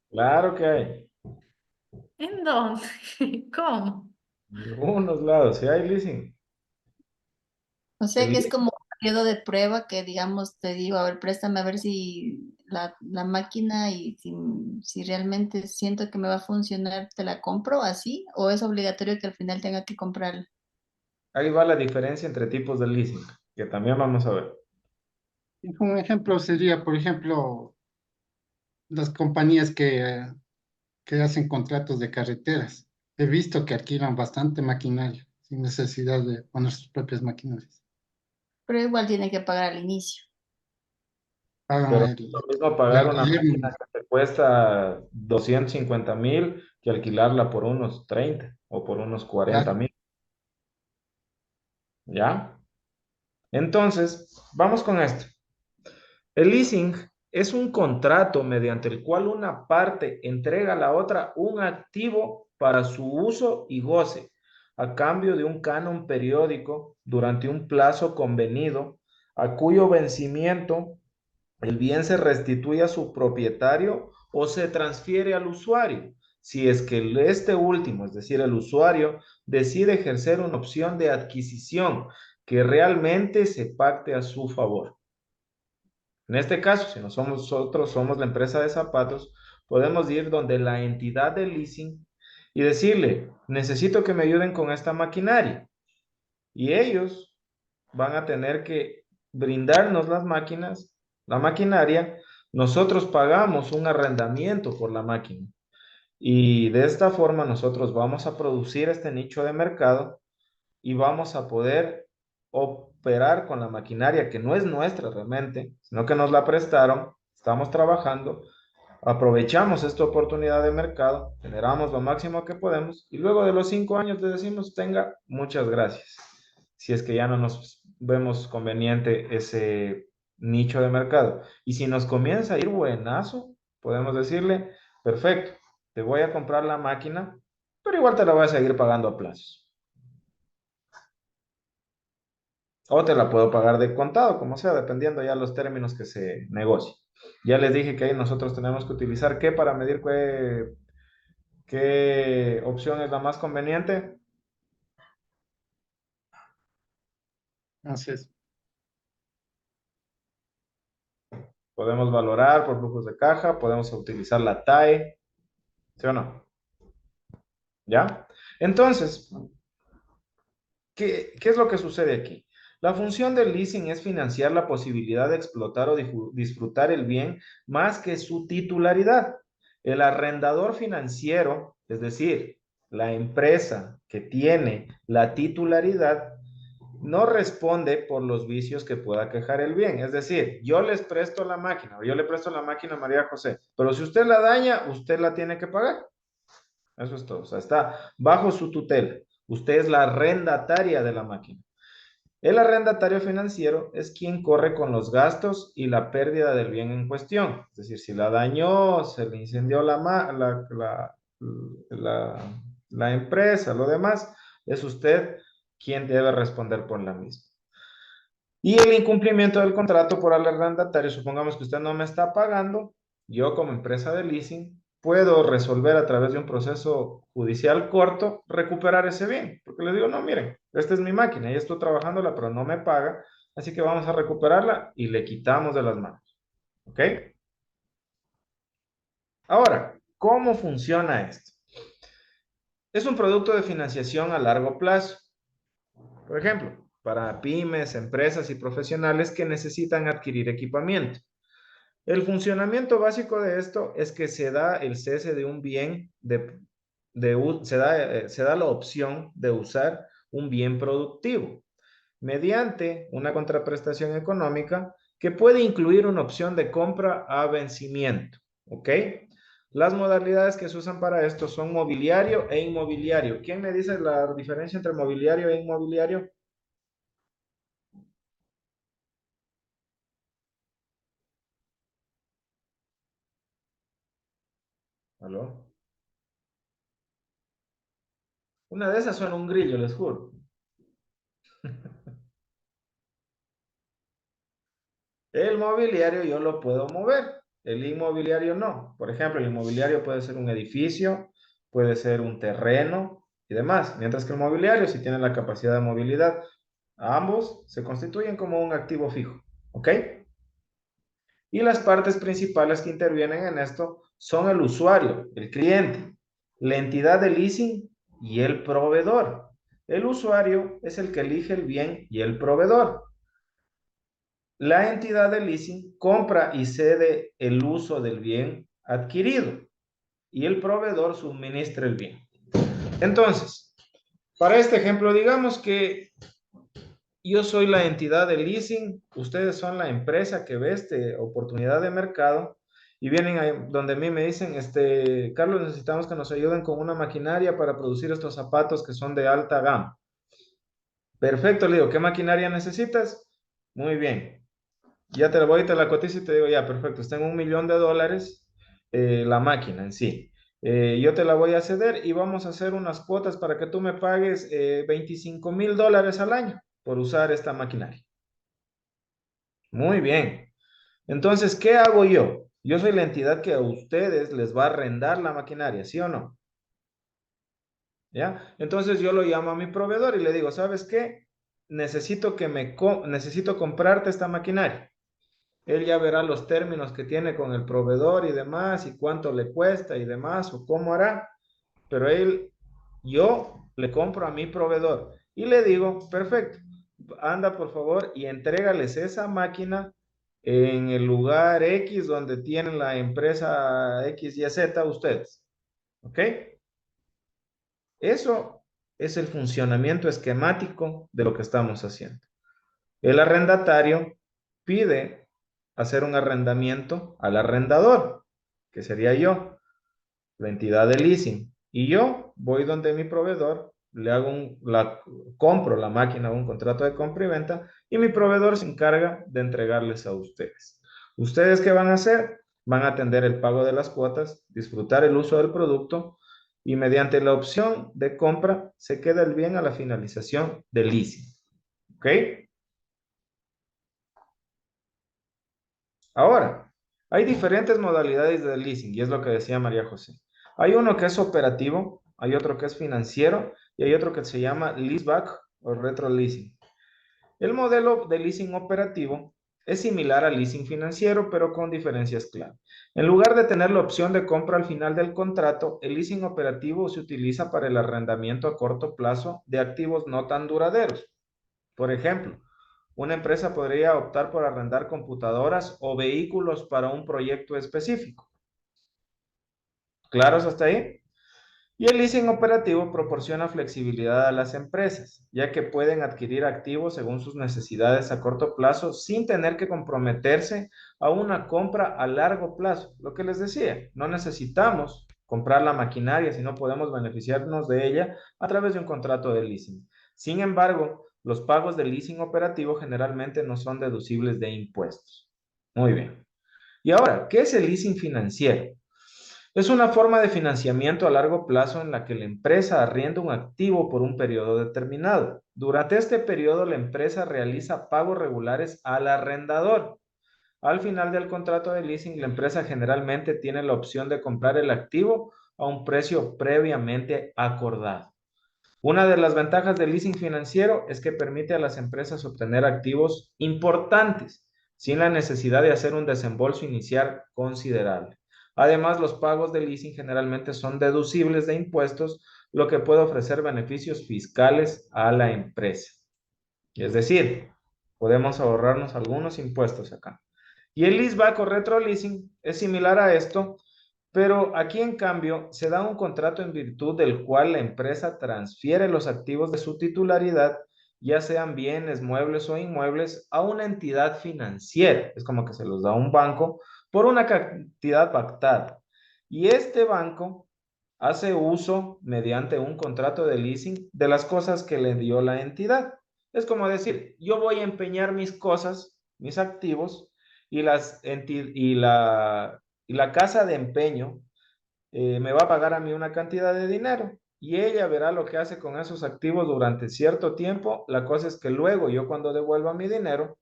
Speaker 1: Claro que hay.
Speaker 3: ¿En dónde? ¿Cómo?
Speaker 1: En algunos lados, sí hay leasing.
Speaker 7: O sea
Speaker 1: El
Speaker 7: que es
Speaker 1: leasing,
Speaker 7: como un periodo de prueba que, digamos, te digo, a ver, préstame a ver si la máquina y si realmente siento que me va a funcionar, te la compro así, o es obligatorio que al final tenga que comprarla.
Speaker 1: ahí va la diferencia entre tipos de leasing, que también vamos a ver.
Speaker 6: Un ejemplo sería, por ejemplo, las compañías que hacen contratos de carreteras. He visto que alquilan bastante maquinaria sin necesidad de poner sus propias maquinarias.
Speaker 7: Pero igual tiene que pagar al inicio.
Speaker 6: Pagan
Speaker 1: Pero es lo mismo
Speaker 6: el
Speaker 1: pagar una
Speaker 6: alquiler.
Speaker 1: máquina que te cuesta 250.000 que alquilarla por unos 30 o por unos 40.000. ¿Ya? Entonces, vamos con esto. El leasing es un contrato mediante el cual una parte entrega a la otra un activo para su uso y goce, a cambio de un canon periódico durante un plazo convenido, a cuyo vencimiento el bien se restituye a su propietario o se transfiere al usuario, si es que este último, es decir, el usuario, decide ejercer una opción de adquisición que realmente se pacte a su favor. En este caso, si nosotros somos la empresa de zapatos, podemos ir donde la entidad de leasing y decirle, necesito que me ayuden con esta maquinaria. Y ellos van a tener que brindarnos las máquinas, la maquinaria. Nosotros pagamos un arrendamiento por la máquina. Y de esta forma nosotros vamos a producir este nicho de mercado y vamos a poder operar con la maquinaria que no es nuestra realmente, sino que nos la prestaron, estamos trabajando, aprovechamos esta oportunidad de mercado, generamos lo máximo que podemos y luego de los 5 años le decimos, tenga, muchas gracias. Si es que ya no nos vemos conveniente ese nicho de mercado. Y si nos comienza a ir buenazo, podemos decirle, perfecto, te voy a comprar la máquina, pero igual te la voy a seguir pagando a plazos. O te la puedo pagar de contado, como sea, dependiendo ya los términos que se negocien. Ya les dije que ahí nosotros tenemos que utilizar qué para medir qué opción es la más conveniente.
Speaker 6: Así es.
Speaker 1: Podemos valorar por flujos de caja, podemos utilizar la TAE, ¿sí o no? ¿Ya? Entonces, ¿qué es lo que sucede aquí? La función del leasing es financiar la posibilidad de explotar o disfrutar el bien más que su titularidad. El arrendador financiero, es decir, la empresa que tiene la titularidad, no responde por los vicios que pueda quejar el bien. Es decir, yo les presto la máquina, o yo le presto la máquina a María José, pero si usted la daña, usted la tiene que pagar. Eso es todo. O sea, está bajo su tutela. Usted es la arrendataria de la máquina. El arrendatario financiero es quien corre con los gastos y la pérdida del bien en cuestión. Es decir, si la dañó, se le incendió la empresa, lo demás, es usted quien debe responder por la misma. Y el incumplimiento del contrato por el arrendatario, supongamos que usted no me está pagando, yo como empresa de leasing puedo resolver a través de un proceso judicial corto, recuperar ese bien. Porque le digo, no, miren, esta es mi máquina, ya estoy trabajándola, pero no me paga, así que vamos a recuperarla y le quitamos de las manos. ¿Ok? Ahora, ¿cómo funciona esto? Es un producto de financiación a largo plazo. Por ejemplo, para pymes, empresas y profesionales que necesitan adquirir equipamiento. El funcionamiento básico de esto es que se da el cese de un bien, se da la opción de usar un bien productivo mediante una contraprestación económica que puede incluir una opción de compra a vencimiento. ¿Ok? Las modalidades que se usan para esto son mobiliario e inmobiliario. ¿Quién me dice la diferencia entre mobiliario e inmobiliario? ¿Aló? Una de esas suena un grillo, les juro. El mobiliario yo lo puedo mover, el inmobiliario no. Por ejemplo, el inmobiliario puede ser un edificio, puede ser un terreno y demás, mientras que el mobiliario sí tiene la capacidad de movilidad. Ambos se constituyen como un activo fijo, ¿ok? Y las partes principales que intervienen en esto son el usuario, el cliente, la entidad de leasing y el proveedor. El usuario es el que elige el bien y el proveedor. La entidad de leasing compra y cede el uso del bien adquirido y el proveedor suministra el bien. Entonces, para este ejemplo, digamos que yo soy la entidad de leasing, ustedes son la empresa que ve esta oportunidad de mercado y vienen ahí donde a mí me dicen, Carlos, necesitamos que nos ayuden con una maquinaria para producir estos zapatos que son de alta gama. Perfecto, le digo, ¿qué maquinaria necesitas? Muy bien. Ya te la voy y te la cotizo y te digo, ya, perfecto, está en $1.000.000 la máquina en sí. Yo te la voy a ceder y vamos a hacer unas cuotas para que tú me pagues $25.000 al año por usar esta maquinaria. Muy bien. Entonces, ¿qué hago yo? Yo soy la entidad que a ustedes les va a arrendar la maquinaria, ¿sí o no? ¿Ya? Entonces yo lo llamo a mi proveedor y le digo, ¿sabes qué? Necesito comprarte esta maquinaria. Él ya verá los términos que tiene con el proveedor y demás, y cuánto le cuesta y demás, o cómo hará. Pero yo le compro a mi proveedor y le digo, perfecto, anda por favor y entrégales esa máquina en el lugar X donde tienen la empresa X, Y, Z ustedes. ¿Ok? Eso es el funcionamiento esquemático de lo que estamos haciendo. El arrendatario pide hacer un arrendamiento al arrendador, que sería yo, la entidad de leasing. Y yo voy donde mi proveedor, le hago compro la máquina, un contrato de compra y venta, y mi proveedor se encarga de entregarles a ustedes. ¿Ustedes qué van a hacer? Van a atender el pago de las cuotas, disfrutar el uso del producto, y mediante la opción de compra se queda el bien a la finalización del leasing. ¿Ok? Ahora, hay diferentes modalidades de leasing y es lo que decía María José. Hay uno que es operativo, hay otro que es financiero y hay otro que se llama leaseback o retro leasing. El modelo de leasing operativo es similar al leasing financiero, pero con diferencias clave. En lugar de tener la opción de compra al final del contrato, el leasing operativo se utiliza para el arrendamiento a corto plazo de activos no tan duraderos. Por ejemplo, una empresa podría optar por arrendar computadoras o vehículos para un proyecto específico. ¿Claros hasta ahí? Y el leasing operativo proporciona flexibilidad a las empresas, ya que pueden adquirir activos según sus necesidades a corto plazo sin tener que comprometerse a una compra a largo plazo. Lo que les decía, no necesitamos comprar la maquinaria si no podemos beneficiarnos de ella a través de un contrato de leasing. Sin embargo, los pagos de leasing operativo generalmente no son deducibles de impuestos. Muy bien. Y ahora, ¿qué es el leasing financiero? Es una forma de financiamiento a largo plazo en la que la empresa arrienda un activo por un periodo determinado. Durante este periodo, la empresa realiza pagos regulares al arrendador. Al final del contrato de leasing, la empresa generalmente tiene la opción de comprar el activo a un precio previamente acordado. Una de las ventajas del leasing financiero es que permite a las empresas obtener activos importantes sin la necesidad de hacer un desembolso inicial considerable. Además, los pagos de leasing generalmente son deducibles de impuestos, lo que puede ofrecer beneficios fiscales a la empresa. Es decir, podemos ahorrarnos algunos impuestos acá. Y el leaseback o retro leasing es similar a esto, pero aquí en cambio se da un contrato en virtud del cual la empresa transfiere los activos de su titularidad, ya sean bienes, muebles o inmuebles, a una entidad financiera. Es como que se los da a un banco por una cantidad pactada. Y este banco hace uso, mediante un contrato de leasing, de las cosas que le dio la entidad. Es como decir, yo voy a empeñar mis cosas, mis activos, y la casa de empeño me va a pagar a mí una cantidad de dinero y ella verá lo que hace con esos activos durante cierto tiempo. La cosa es que luego yo cuando devuelva mi dinero,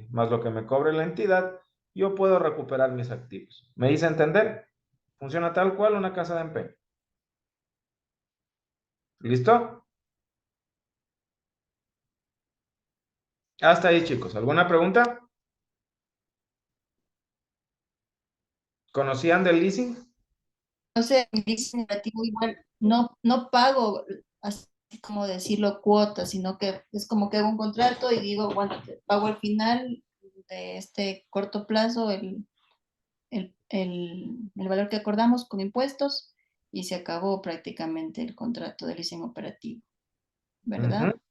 Speaker 1: más lo que me cobre la entidad, yo puedo recuperar mis activos. ¿Me hice entender? Funciona tal cual una casa de empeño. ¿Listo? Hasta ahí, chicos. ¿Alguna pregunta? ¿Conocían del leasing?
Speaker 7: No sé, mi leasing operativo igual no pago, así como decirlo, cuotas, sino que es como que hago un contrato y digo, bueno, te pago al final de este corto plazo el valor que acordamos con impuestos y se acabó prácticamente el contrato de leasing operativo, ¿verdad?
Speaker 1: Ujú.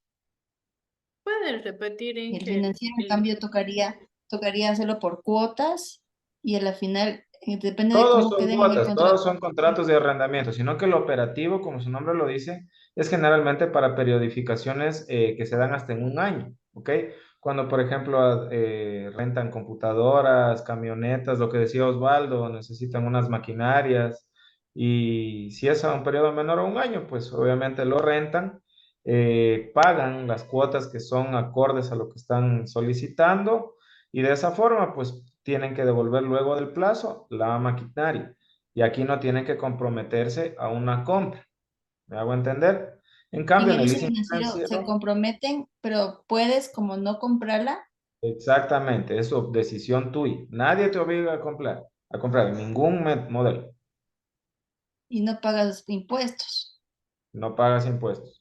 Speaker 3: ¿Puedes repetir
Speaker 7: Y
Speaker 3: en
Speaker 7: el
Speaker 3: qué?
Speaker 7: financiero, en cambio, tocaría hacerlo por cuotas y a la final, depende de
Speaker 1: Todos
Speaker 7: cómo
Speaker 1: son
Speaker 7: queden en el
Speaker 1: cuotas, todos
Speaker 7: contrato.
Speaker 1: son contratos de arrendamiento, sino que el operativo, como su nombre lo dice, es generalmente para periodificaciones que se dan hasta en un año, ¿ok? Cuando, por ejemplo, rentan computadoras, camionetas, lo que decía Osvaldo, necesitan unas maquinarias y si es a un periodo menor a un año, pues obviamente lo rentan, pagan las cuotas que son acordes a lo que están solicitando y de esa forma, pues tienen que devolver luego del plazo la maquinaria. Y aquí no tienen que comprometerse a una compra. ¿Me hago entender? En
Speaker 7: En
Speaker 1: cambio, en
Speaker 7: el
Speaker 1: el
Speaker 7: leasing
Speaker 1: leasing
Speaker 7: financiero se
Speaker 1: financiero,
Speaker 7: comprometen, pero puedes como no comprarla
Speaker 1: Exactamente, es decisión tuya. Nadie te obliga a comprar ningún modelo.
Speaker 7: Y no pagas impuestos.
Speaker 1: No pagas impuestos.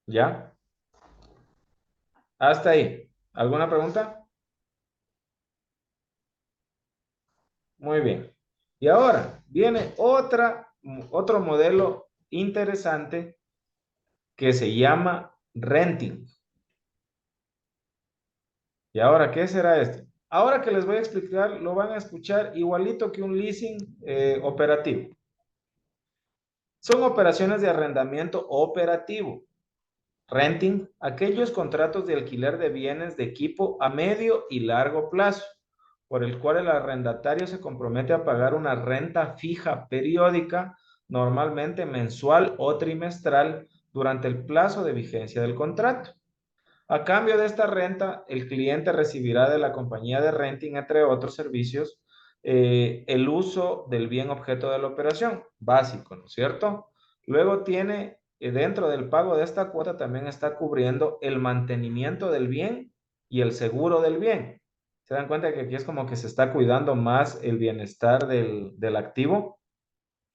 Speaker 1: ¿Ya? Hasta ahí. ¿Alguna pregunta? Muy bien. Y ahora viene otro modelo interesante que se llama renting. ¿Y ahora qué será esto? Ahora que les voy a explicar, lo van a escuchar igualito que un leasing operativo. Son operaciones de arrendamiento operativo. Renting, aquellos contratos de alquiler de bienes de equipo a medio y largo plazo, por el cual el arrendatario se compromete a pagar una renta fija periódica, normalmente mensual o trimestral, durante el plazo de vigencia del contrato. A cambio de esta renta, el cliente recibirá de la compañía de renting, entre otros servicios, el uso del bien objeto de la operación, básico, ¿no es cierto? Luego tiene, dentro del pago de esta cuota, también está cubriendo el mantenimiento del bien y el seguro del bien. ¿Se dan cuenta que aquí es como que se está cuidando más el bienestar del activo?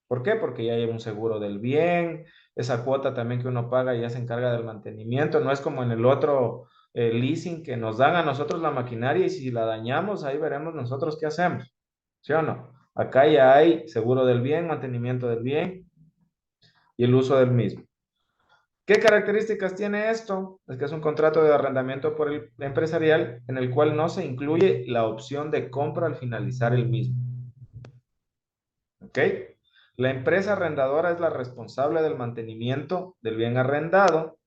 Speaker 1: ¿Por qué? Porque ya hay un seguro del bien, esa cuota también que uno paga ya se encarga del mantenimiento, no es como en el otro leasing que nos dan a nosotros la maquinaria y si la dañamos, ahí veremos nosotros qué hacemos, ¿sí o no? Acá ya hay seguro del bien, mantenimiento del bien y el uso del mismo. ¿Qué características tiene esto? Es que es un contrato de arrendamiento por el empresarial en el cual no se incluye la opción de compra al finalizar el mismo. ¿Ok? La empresa arrendadora es la responsable del mantenimiento del bien arrendado.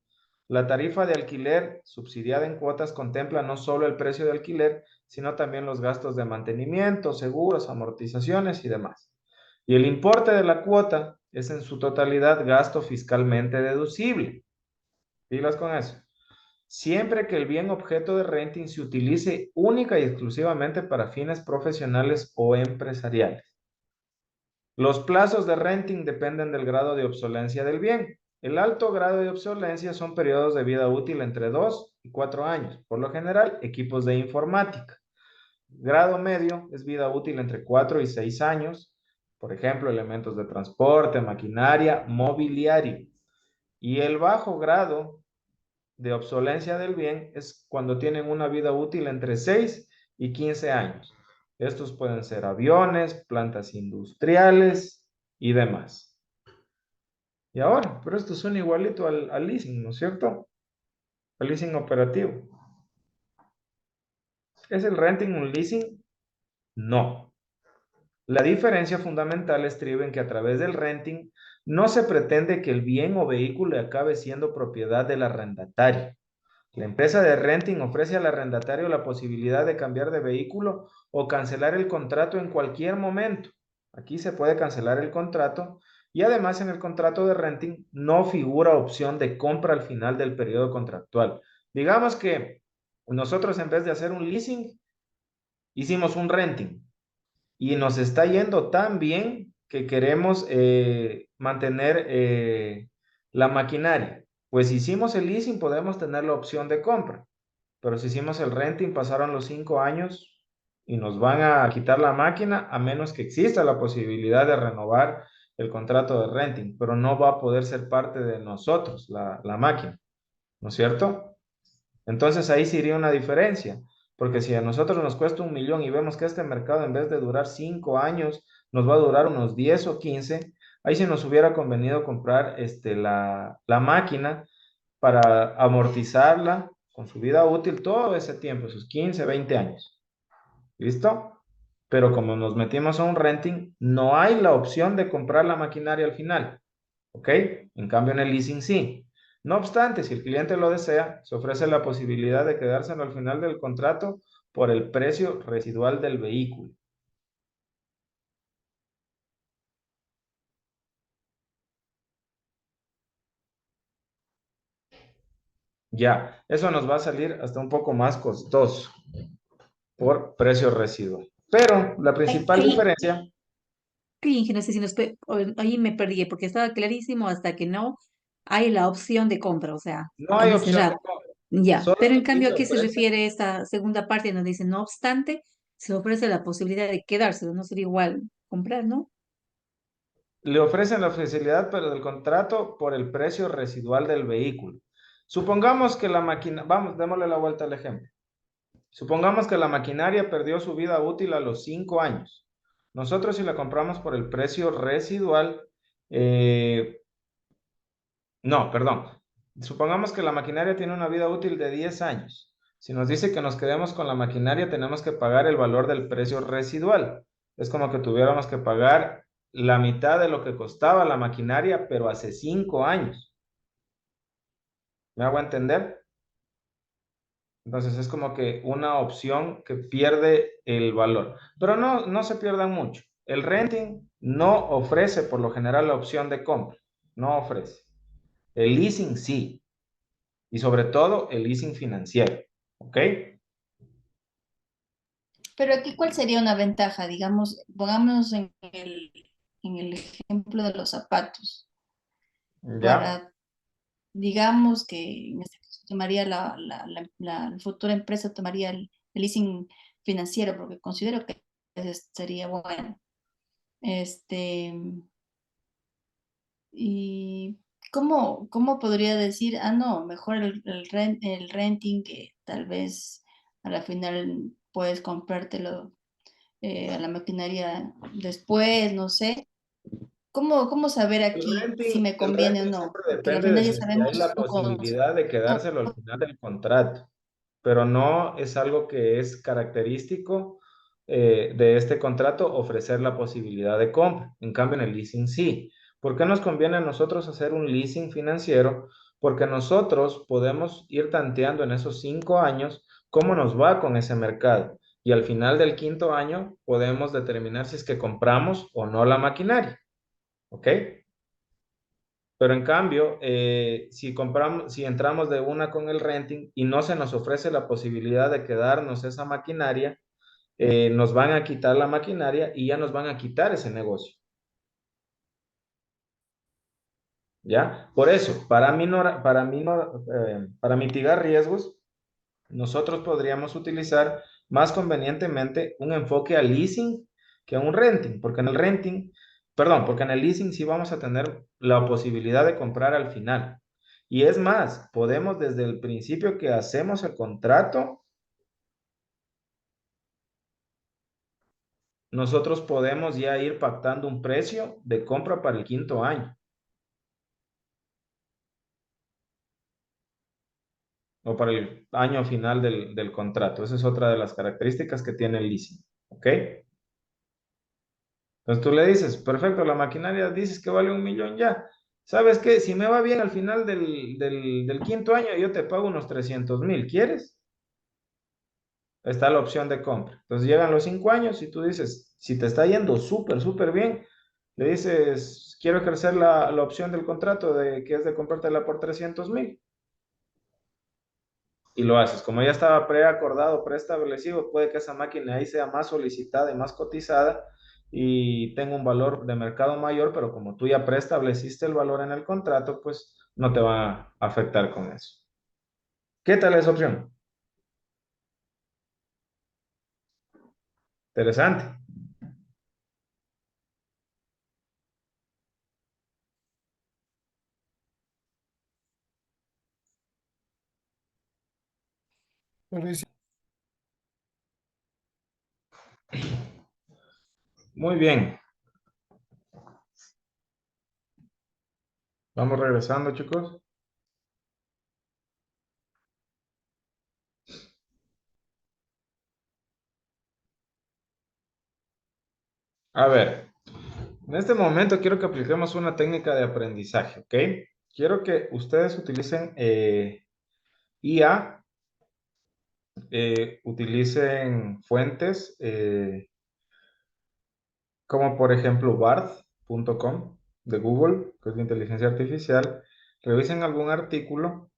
Speaker 1: La tarifa de alquiler subsidiada en cuotas contempla no solo el precio de alquiler, sino también los gastos de mantenimiento, seguros, amortizaciones y demás. Y el importe de la cuota es en su totalidad gasto fiscalmente deducible. Pilas con eso. Siempre que el bien objeto de renting se utilice única y exclusivamente para fines profesionales o empresariales. Los plazos de renting dependen del grado de obsolencia del bien. El alto grado de obsolencia son periodos de vida útil entre 2 y 4 años, por lo general equipos de informática. Grado medio es vida útil entre 4 y 6 años, por ejemplo, elementos de transporte, maquinaria, mobiliario. Y el bajo grado de obsolencia del bien es cuando tienen una vida útil entre 6 y 15 años. Estos pueden ser aviones, plantas industriales y demás. Y ahora, pero estos son igualito al leasing, ¿no es cierto? Al leasing operativo. ¿Es el renting un leasing? No. La diferencia fundamental estriba en que a través del renting no se pretende que el bien o vehículo acabe siendo propiedad del arrendatario. La empresa de renting ofrece al arrendatario la posibilidad de cambiar de vehículo o cancelar el contrato en cualquier momento. Aquí se puede cancelar el contrato y además en el contrato de renting no figura opción de compra al final del periodo contractual. Digamos que nosotros en vez de hacer un leasing, hicimos un renting y nos está yendo tan bien que queremos mantener la maquinaria. Pues si hicimos el leasing, podemos tener la opción de compra. Pero si hicimos el renting, pasaron los 5 años y nos van a quitar la máquina, a menos que exista la posibilidad de renovar el contrato de renting, pero no va a poder ser parte de nosotros la máquina, ¿no es cierto? Entonces ahí sí iría una diferencia, porque si a nosotros nos cuesta 1 millón y vemos que este mercado en vez de durar 5 años, nos va a durar unos 10 o 15, ahí sí nos hubiera convenido comprar la máquina para amortizarla con su vida útil todo ese tiempo, esos 15, 20 años. ¿Listo? Pero como nos metimos a un renting, no hay la opción de comprar la maquinaria al final. ¿Ok? En cambio, en el leasing sí. No obstante, si el cliente lo desea, se ofrece la posibilidad de quedárselo al final del contrato por el precio residual del vehículo. Ya, eso nos va a salir hasta un poco más costoso por precio residual. Pero la principal diferencia...
Speaker 4: Sí, no sé si ahí me perdí porque estaba clarísimo hasta que no. hay la opción de compra, o sea,
Speaker 1: No hay
Speaker 4: en ese
Speaker 1: opción de
Speaker 4: rato.
Speaker 1: compra.
Speaker 4: Ya,
Speaker 1: Solo
Speaker 4: pero en
Speaker 1: que a ti
Speaker 4: cambio,
Speaker 1: te
Speaker 4: ¿a qué se
Speaker 1: ofrecen,
Speaker 4: refiere esta segunda parte donde dice, no obstante, se ofrece la posibilidad de quedárselo, no sería igual comprar, ¿no?
Speaker 1: le ofrecen la facilidad, pero del contrato por el precio residual del vehículo. Supongamos que la máquina, vamos, démosle la vuelta al ejemplo. Supongamos que la maquinaria perdió su vida útil a los 5 años. Nosotros si la compramos por el precio residual, eh, no, perdón. Supongamos que la maquinaria tiene una vida útil de 10 años. Si nos dice que nos quedemos con la maquinaria, tenemos que pagar el valor del precio residual. Es como que tuviéramos que pagar la mitad de lo que costaba la maquinaria, pero hace 5 años. ¿Me hago entender? Entonces es como que una opción que pierde el valor. Pero no se pierdan mucho. El renting no ofrece por lo general la opción de compra. No ofrece. El leasing sí. Y sobre todo el leasing financiero. ¿Ok?
Speaker 7: Pero aquí, ¿cuál sería una ventaja? Digamos, pongámonos en el ejemplo de los zapatos.
Speaker 1: ¿Ya?
Speaker 7: Para, digamos que en este caso tomaría la futura empresa tomaría el leasing financiero, porque considero que sería bueno. Este, y cómo podría decir, ah, no, mejor el renting, que tal vez a la final puedes comprártelo a la maquinaria después, no sé. ¿Cómo saber aquí si me
Speaker 1: El
Speaker 7: conviene o
Speaker 1: renting
Speaker 7: no?
Speaker 1: siempre
Speaker 7: Porque al
Speaker 1: depende de
Speaker 7: final ya
Speaker 1: si es que
Speaker 7: sabemos
Speaker 1: hay la
Speaker 7: su costo.
Speaker 1: posibilidad de quedárselo al final del contrato, pero no es algo que es característico de este contrato ofrecer la posibilidad de compra. En cambio, en el leasing sí. ¿Por qué nos conviene a nosotros hacer un leasing financiero? Porque nosotros podemos ir tanteando en esos 5 años cómo nos va con ese mercado. Y al final del quinto año podemos determinar si es que compramos o no la maquinaria. ¿Ok? Pero en cambio, si compramos, si entramos de una con el renting y no se nos ofrece la posibilidad de quedarnos esa maquinaria, nos van a quitar la maquinaria y ya nos van a quitar ese negocio. ¿Ya? Por eso, para mitigar riesgos, nosotros podríamos utilizar más convenientemente un enfoque al leasing que a un renting, porque en el renting, perdón, porque en el leasing sí vamos a tener la posibilidad de comprar al final. Y es más, podemos desde el principio que hacemos el contrato, nosotros podemos ya ir pactando un precio de compra para el quinto año o para el año final del contrato. Esa es otra de las características que tiene el leasing. ¿Ok? Entonces tú le dices, perfecto, la maquinaria dices que vale 1 millón ya. ¿Sabes qué? Si me va bien al final del quinto año, yo te pago unos 300,000. ¿Quieres? Está la opción de compra. Entonces llegan los 5 años y tú dices, si te está yendo súper, súper bien, le dices, quiero ejercer la opción del contrato que es de comprártela por 300,000. Y lo haces. Como ya estaba preacordado, preestablecido, puede que esa máquina ahí sea más solicitada y más cotizada y tenga un valor de mercado mayor, pero como tú ya preestableciste el valor en el contrato, pues no te va a afectar con eso. ¿Qué tal esa opción? Interesante.
Speaker 2: Pero es-
Speaker 1: Muy bien. Vamos regresando, chicos. A ver, en este momento quiero que apliquemos una técnica de aprendizaje, ¿ok? Quiero que ustedes utilicen IA, utilicen fuentes como por ejemplo bard.com de Google, que es de inteligencia artificial, revisen algún artículo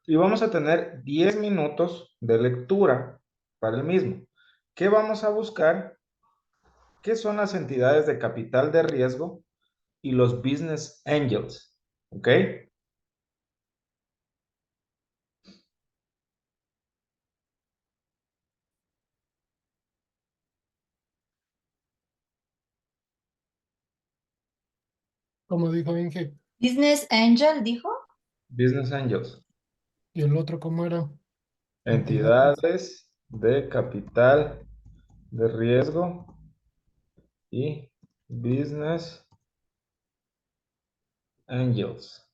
Speaker 1: y vamos a tener 10 minutos de lectura para el mismo. ¿Qué vamos a buscar? ¿Qué son las entidades de capital de riesgo y los business angels? ¿Ok?
Speaker 2: como dijo Inge.
Speaker 7: Business Angel, dijo.
Speaker 1: Business Angels.
Speaker 2: ¿Y el otro cómo era?
Speaker 1: Entidades de capital de riesgo y Business Angels.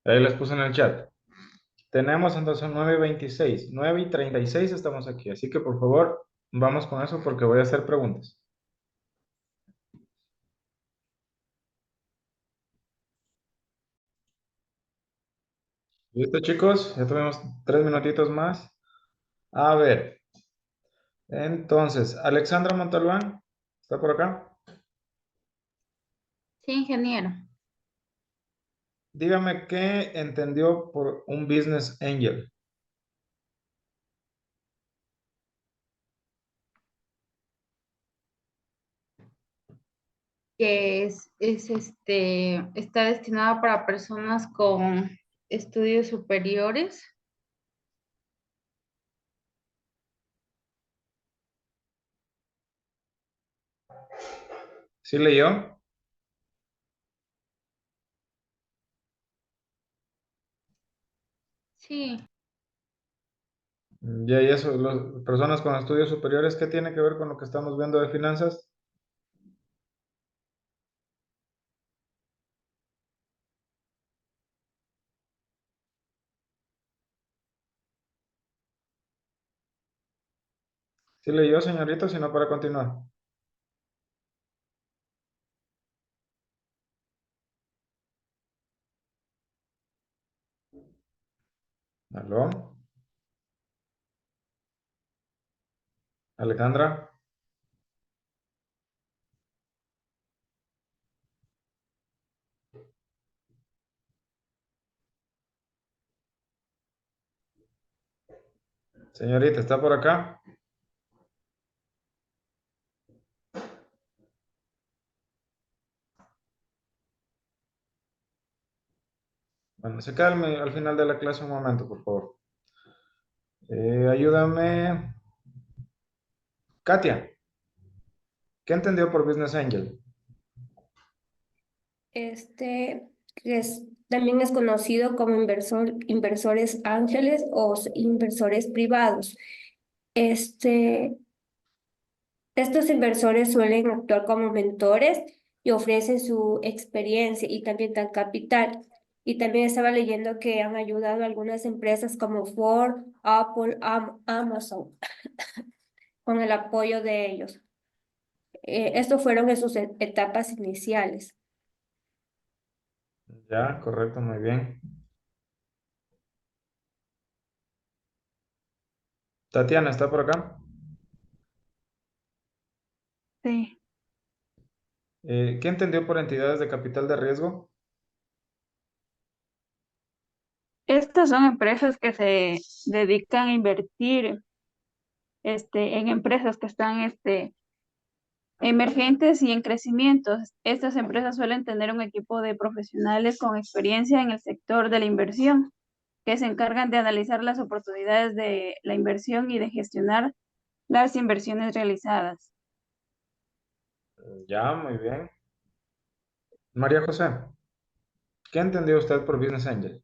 Speaker 1: Ahí les puse en el chat. Tenemos entonces 9:26. 9:36 estamos aquí. Así que por favor, vamos con eso porque voy a hacer preguntas. ¿Listo, chicos? Ya tuvimos 3 minutitos más. A ver. Entonces, Alexandra Montalbán, ¿está por acá?
Speaker 8: Sí, ingeniero.
Speaker 1: Dígame qué entendió por un Business Angel.
Speaker 8: Que está destinado para personas con estudios superiores.
Speaker 1: ¿Sí leyó?
Speaker 8: Sí,
Speaker 1: Ya, y eso, las personas con estudios superiores, ¿qué tiene que ver con lo que estamos viendo de finanzas? ¿Sí leyó, señorita? Si no, para continuar. ¿Aló? ¿Alejandra? Señorita, ¿está por acá? Bueno, se queda al final de la clase un momento, por favor. Ayúdame. Katia, ¿qué entendió por Business Angel?
Speaker 9: Que también es conocido como inversores ángeles o inversores privados. Este, Estos inversores suelen actuar como mentores y ofrecen su experiencia y también dan capital. Y también estaba leyendo que han ayudado a algunas empresas como Ford, Apple, Amazon, con el apoyo de ellos. Estos fueron en sus etapas iniciales.
Speaker 1: Ya, correcto, muy bien. Tatiana, ¿está por acá?
Speaker 8: sí.
Speaker 1: ¿Qué entendió por entidades de capital de riesgo?
Speaker 8: Estas son empresas que se dedican a invertir en empresas que están emergentes y en crecimiento. Estas empresas suelen tener un equipo de profesionales con experiencia en el sector de la inversión, que se encargan de analizar las oportunidades de la inversión y de gestionar las inversiones realizadas.
Speaker 1: Ya, muy bien. María José, ¿qué entendió usted por Business Angel?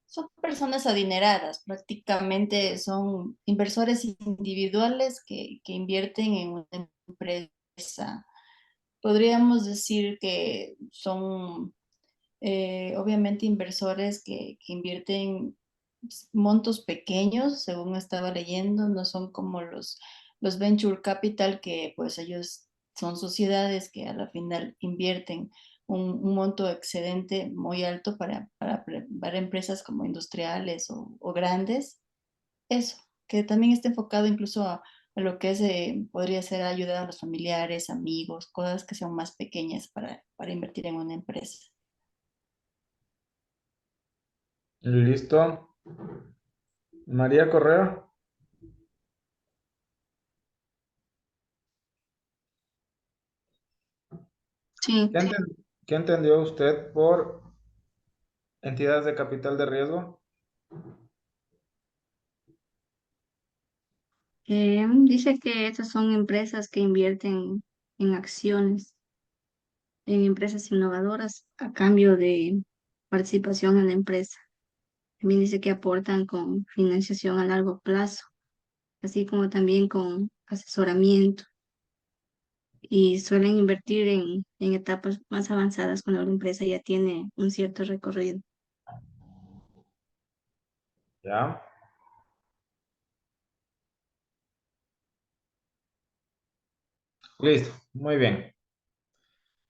Speaker 7: Son personas adineradas, prácticamente son inversores individuales que invierten en una empresa. Podríamos decir que son obviamente inversores que invierten montos pequeños, según estaba leyendo, no son como los venture capital que pues ellos son sociedades que a la final invierten un monto excedente muy alto para empresas como industriales o grandes. Eso, que también está enfocado incluso a lo que es, podría ser ayudar a los familiares, amigos, cosas que sean más pequeñas para invertir en una empresa.
Speaker 1: Listo. María Correa,
Speaker 8: Sí.
Speaker 1: ¿qué entendió usted por entidades de capital de riesgo?
Speaker 10: Dice que estas son empresas que invierten en acciones, en empresas innovadoras a cambio de participación en la empresa. También dice que aportan con financiación a largo plazo, así como también con asesoramiento y suelen invertir en etapas más avanzadas cuando la empresa ya tiene un cierto recorrido.
Speaker 1: ¿Ya? Listo, muy bien.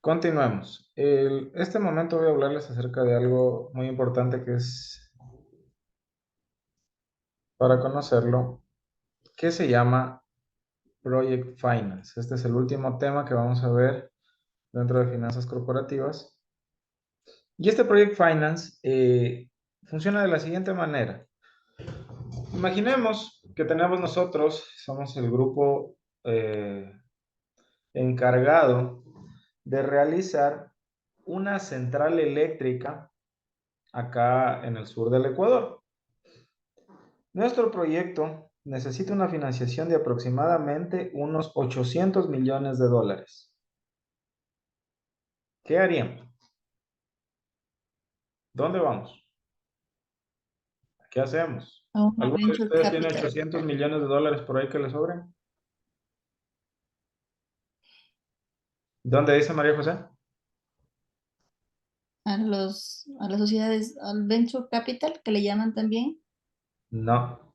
Speaker 1: Continuemos. Este momento voy a hablarles acerca de algo muy importante que es, para conocerlo, que se llama Project Finance. Este es el último tema que vamos a ver dentro de finanzas corporativas. Y este Project Finance funciona de la siguiente manera. Imaginemos que tenemos nosotros, somos el grupo encargado de realizar una central eléctrica acá en el sur del Ecuador. Nuestro proyecto necesita una financiación de aproximadamente unos 800 millones de dólares. ¿Qué haríamos? ¿Dónde vamos? ¿Qué hacemos?
Speaker 7: A una
Speaker 1: ¿Alguno de
Speaker 7: venture
Speaker 1: ustedes tiene
Speaker 7: capital.
Speaker 1: 800 millones de dólares por ahí que le sobren? ¿Dónde dice María José?
Speaker 7: A las sociedades, al venture capital, que le llaman también.
Speaker 1: No.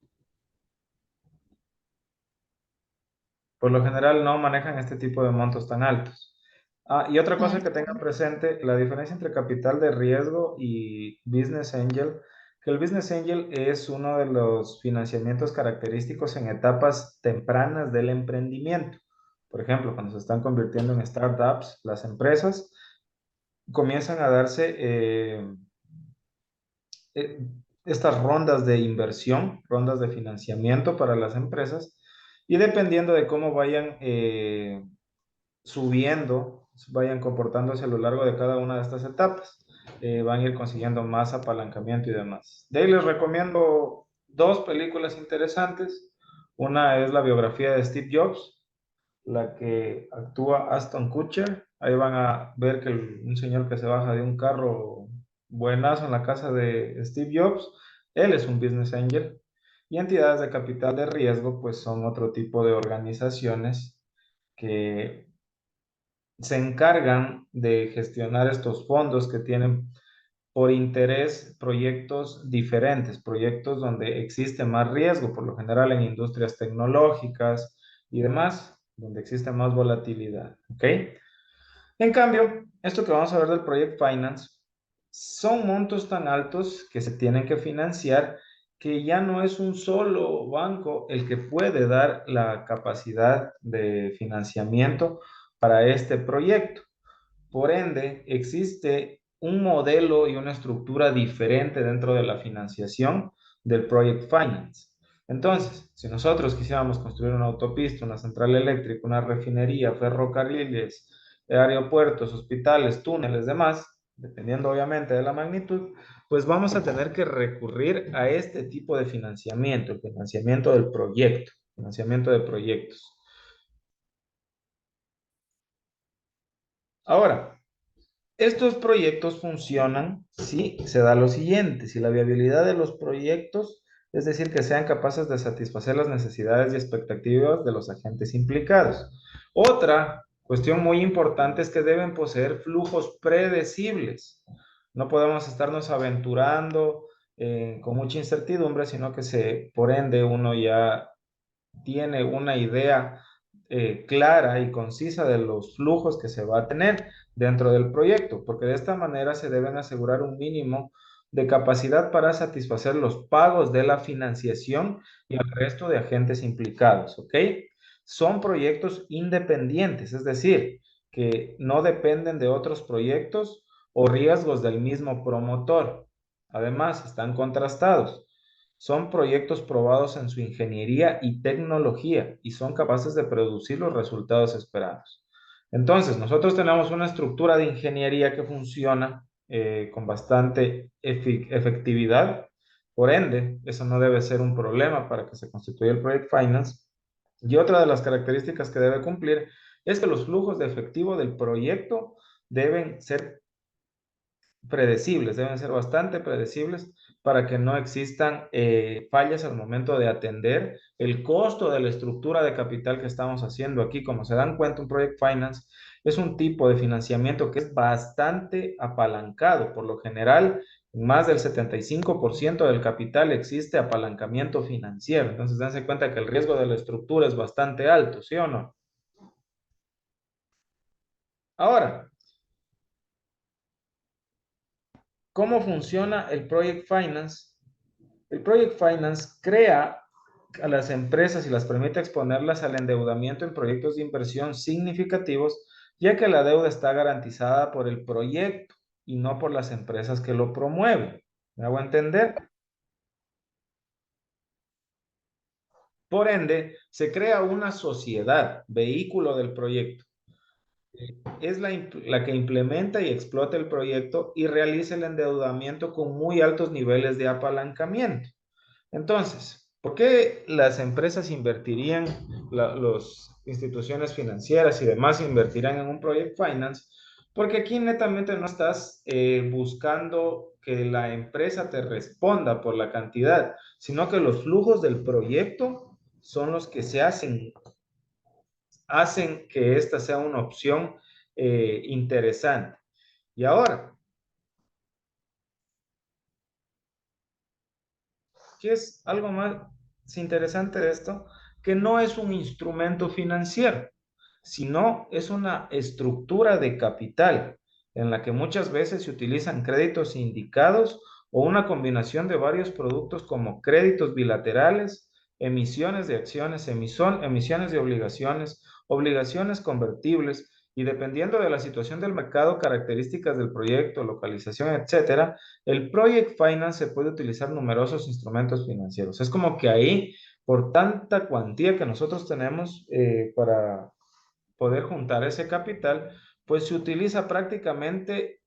Speaker 1: Por lo general no manejan este tipo de montos tan altos. Y otra cosa que tengan presente, la diferencia entre capital de riesgo y business angel, que el business angel es uno de los financiamientos característicos en etapas tempranas del emprendimiento. Por ejemplo, cuando se están convirtiendo en startups, las empresas comienzan a darse eh, estas rondas de inversión, rondas de financiamiento para las empresas, y dependiendo de cómo vayan subiendo, vayan comportándose a lo largo de cada una de estas etapas, van a ir consiguiendo más apalancamiento y demás. De ahí les recomiendo dos películas interesantes. Una es la biografía de Steve Jobs, la que actúa Aston Kutcher. Ahí van a ver que un señor que se baja de un carro buenazo en la casa de Steve Jobs, él es un business angel. Y entidades de capital de riesgo, pues son otro tipo de organizaciones que se encargan de gestionar estos fondos que tienen por interés proyectos diferentes, proyectos donde existe más riesgo, por lo general en industrias tecnológicas y demás, donde existe más volatilidad, ¿ok? En cambio, esto que vamos a ver del Project Finance son montos tan altos que se tienen que financiar que ya no es un solo banco el que puede dar la capacidad de financiamiento para este proyecto. Por ende, existe un modelo y una estructura diferente dentro de la financiación del Project Finance. Entonces, si nosotros quisiéramos construir una autopista, una central eléctrica, una refinería, ferrocarriles, aeropuertos, hospitales, túneles, demás, dependiendo obviamente de la magnitud, pues vamos a tener que recurrir a este tipo de financiamiento, el financiamiento del proyecto, financiamiento de proyectos. Ahora, estos proyectos funcionan si se da lo siguiente, si la viabilidad de los proyectos, es decir, que sean capaces de satisfacer las necesidades y expectativas de los agentes implicados. Otra cuestión muy importante es que deben poseer flujos predecibles. No podemos estarnos aventurando con mucha incertidumbre, sino que por ende uno ya tiene una idea clara y concisa de los flujos que se va a tener dentro del proyecto, porque de esta manera se deben asegurar un mínimo de capacidad para satisfacer los pagos de la financiación y el resto de agentes implicados, ¿ok? Son proyectos independientes, es decir, que no dependen de otros proyectos o riesgos del mismo promotor. Además, están contrastados. Son proyectos probados en su ingeniería y tecnología y son capaces de producir los resultados esperados. Entonces, nosotros tenemos una estructura de ingeniería que funciona con bastante efectividad Por ende, eso no debe ser un problema para que se constituya el Project Finance. Y otra de las características que debe cumplir es que los flujos de efectivo del proyecto deben ser predecibles, deben ser bastante predecibles para que no existan fallas al momento de atender el costo de la estructura de capital que estamos haciendo aquí. Como se dan cuenta, un Project Finance es un tipo de financiamiento que es bastante apalancado. Por lo general, en más del 75% del capital existe apalancamiento financiero. Entonces, dense cuenta que el riesgo de la estructura es bastante alto, ¿sí o no? Ahora, ¿cómo funciona el Project Finance? El Project Finance crea a las empresas y las permite exponerlas al endeudamiento en proyectos de inversión significativos, ya que la deuda está garantizada por el proyecto y no por las empresas que lo promueven. ¿Me hago entender? Por ende, se crea una sociedad, vehículo del proyecto. Es la que implementa y explota el proyecto y realiza el endeudamiento con muy altos niveles de apalancamiento. Entonces, ¿por qué las empresas invertirían, las instituciones financieras y demás invertirán en un Project Finance? Porque aquí netamente no estás buscando que la empresa te responda por la cantidad, sino que los flujos del proyecto son los que hacen que esta sea una opción interesante. Y ahora, ¿qué es algo más interesante de esto? Que no es un instrumento financiero, sino es una estructura de capital en la que muchas veces se utilizan créditos sindicados o una combinación de varios productos como créditos bilaterales, emisiones de acciones, emisiones de obligaciones, obligaciones convertibles y dependiendo de la situación del mercado, características del proyecto, localización, etcétera, el Project Finance se puede utilizar numerosos instrumentos financieros. Es como que ahí, por tanta cuantía que nosotros tenemos para poder juntar ese capital, pues se utiliza prácticamente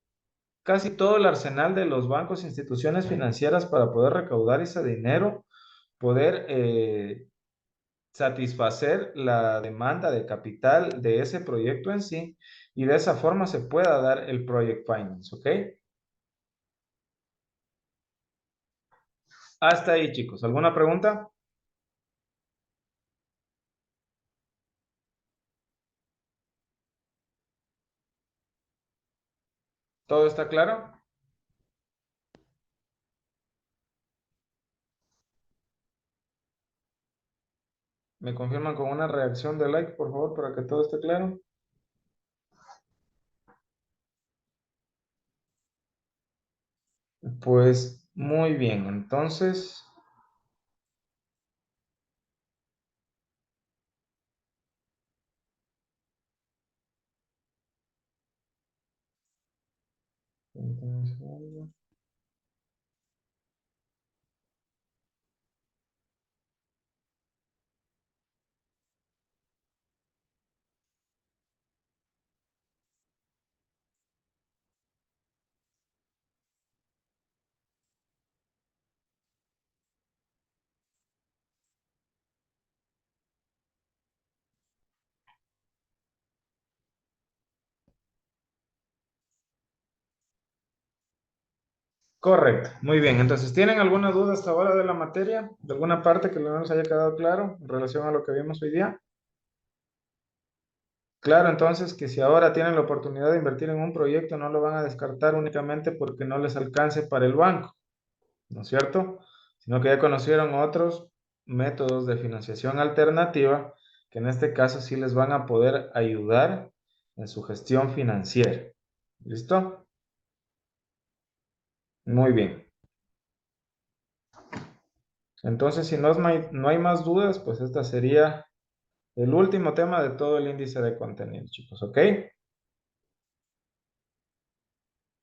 Speaker 1: casi todo el arsenal de los bancos e instituciones financieras para poder recaudar ese dinero, poder satisfacer la demanda de capital de ese proyecto en sí y de esa forma se pueda dar el Project Finance, ¿ok? Hasta ahí, chicos. ¿Alguna pregunta? ¿Todo está claro? ¿Me confirman con una reacción de like, por favor, para que todo esté claro? Pues muy bien, entonces... Correcto, muy bien. Entonces, ¿tienen alguna duda hasta ahora de la materia? ¿De alguna parte que no nos haya quedado claro en relación a lo que vimos hoy día? Claro, entonces que si ahora tienen la oportunidad de invertir en un proyecto, no lo van a descartar únicamente porque no les alcance para el banco, ¿no es cierto? Sino que ya conocieron otros métodos de financiación alternativa que en este caso sí les van a poder ayudar en su gestión financiera. ¿Listo? Muy bien. Entonces, si no hay más dudas, pues esta sería el último tema de todo el índice de contenido, chicos, ¿ok?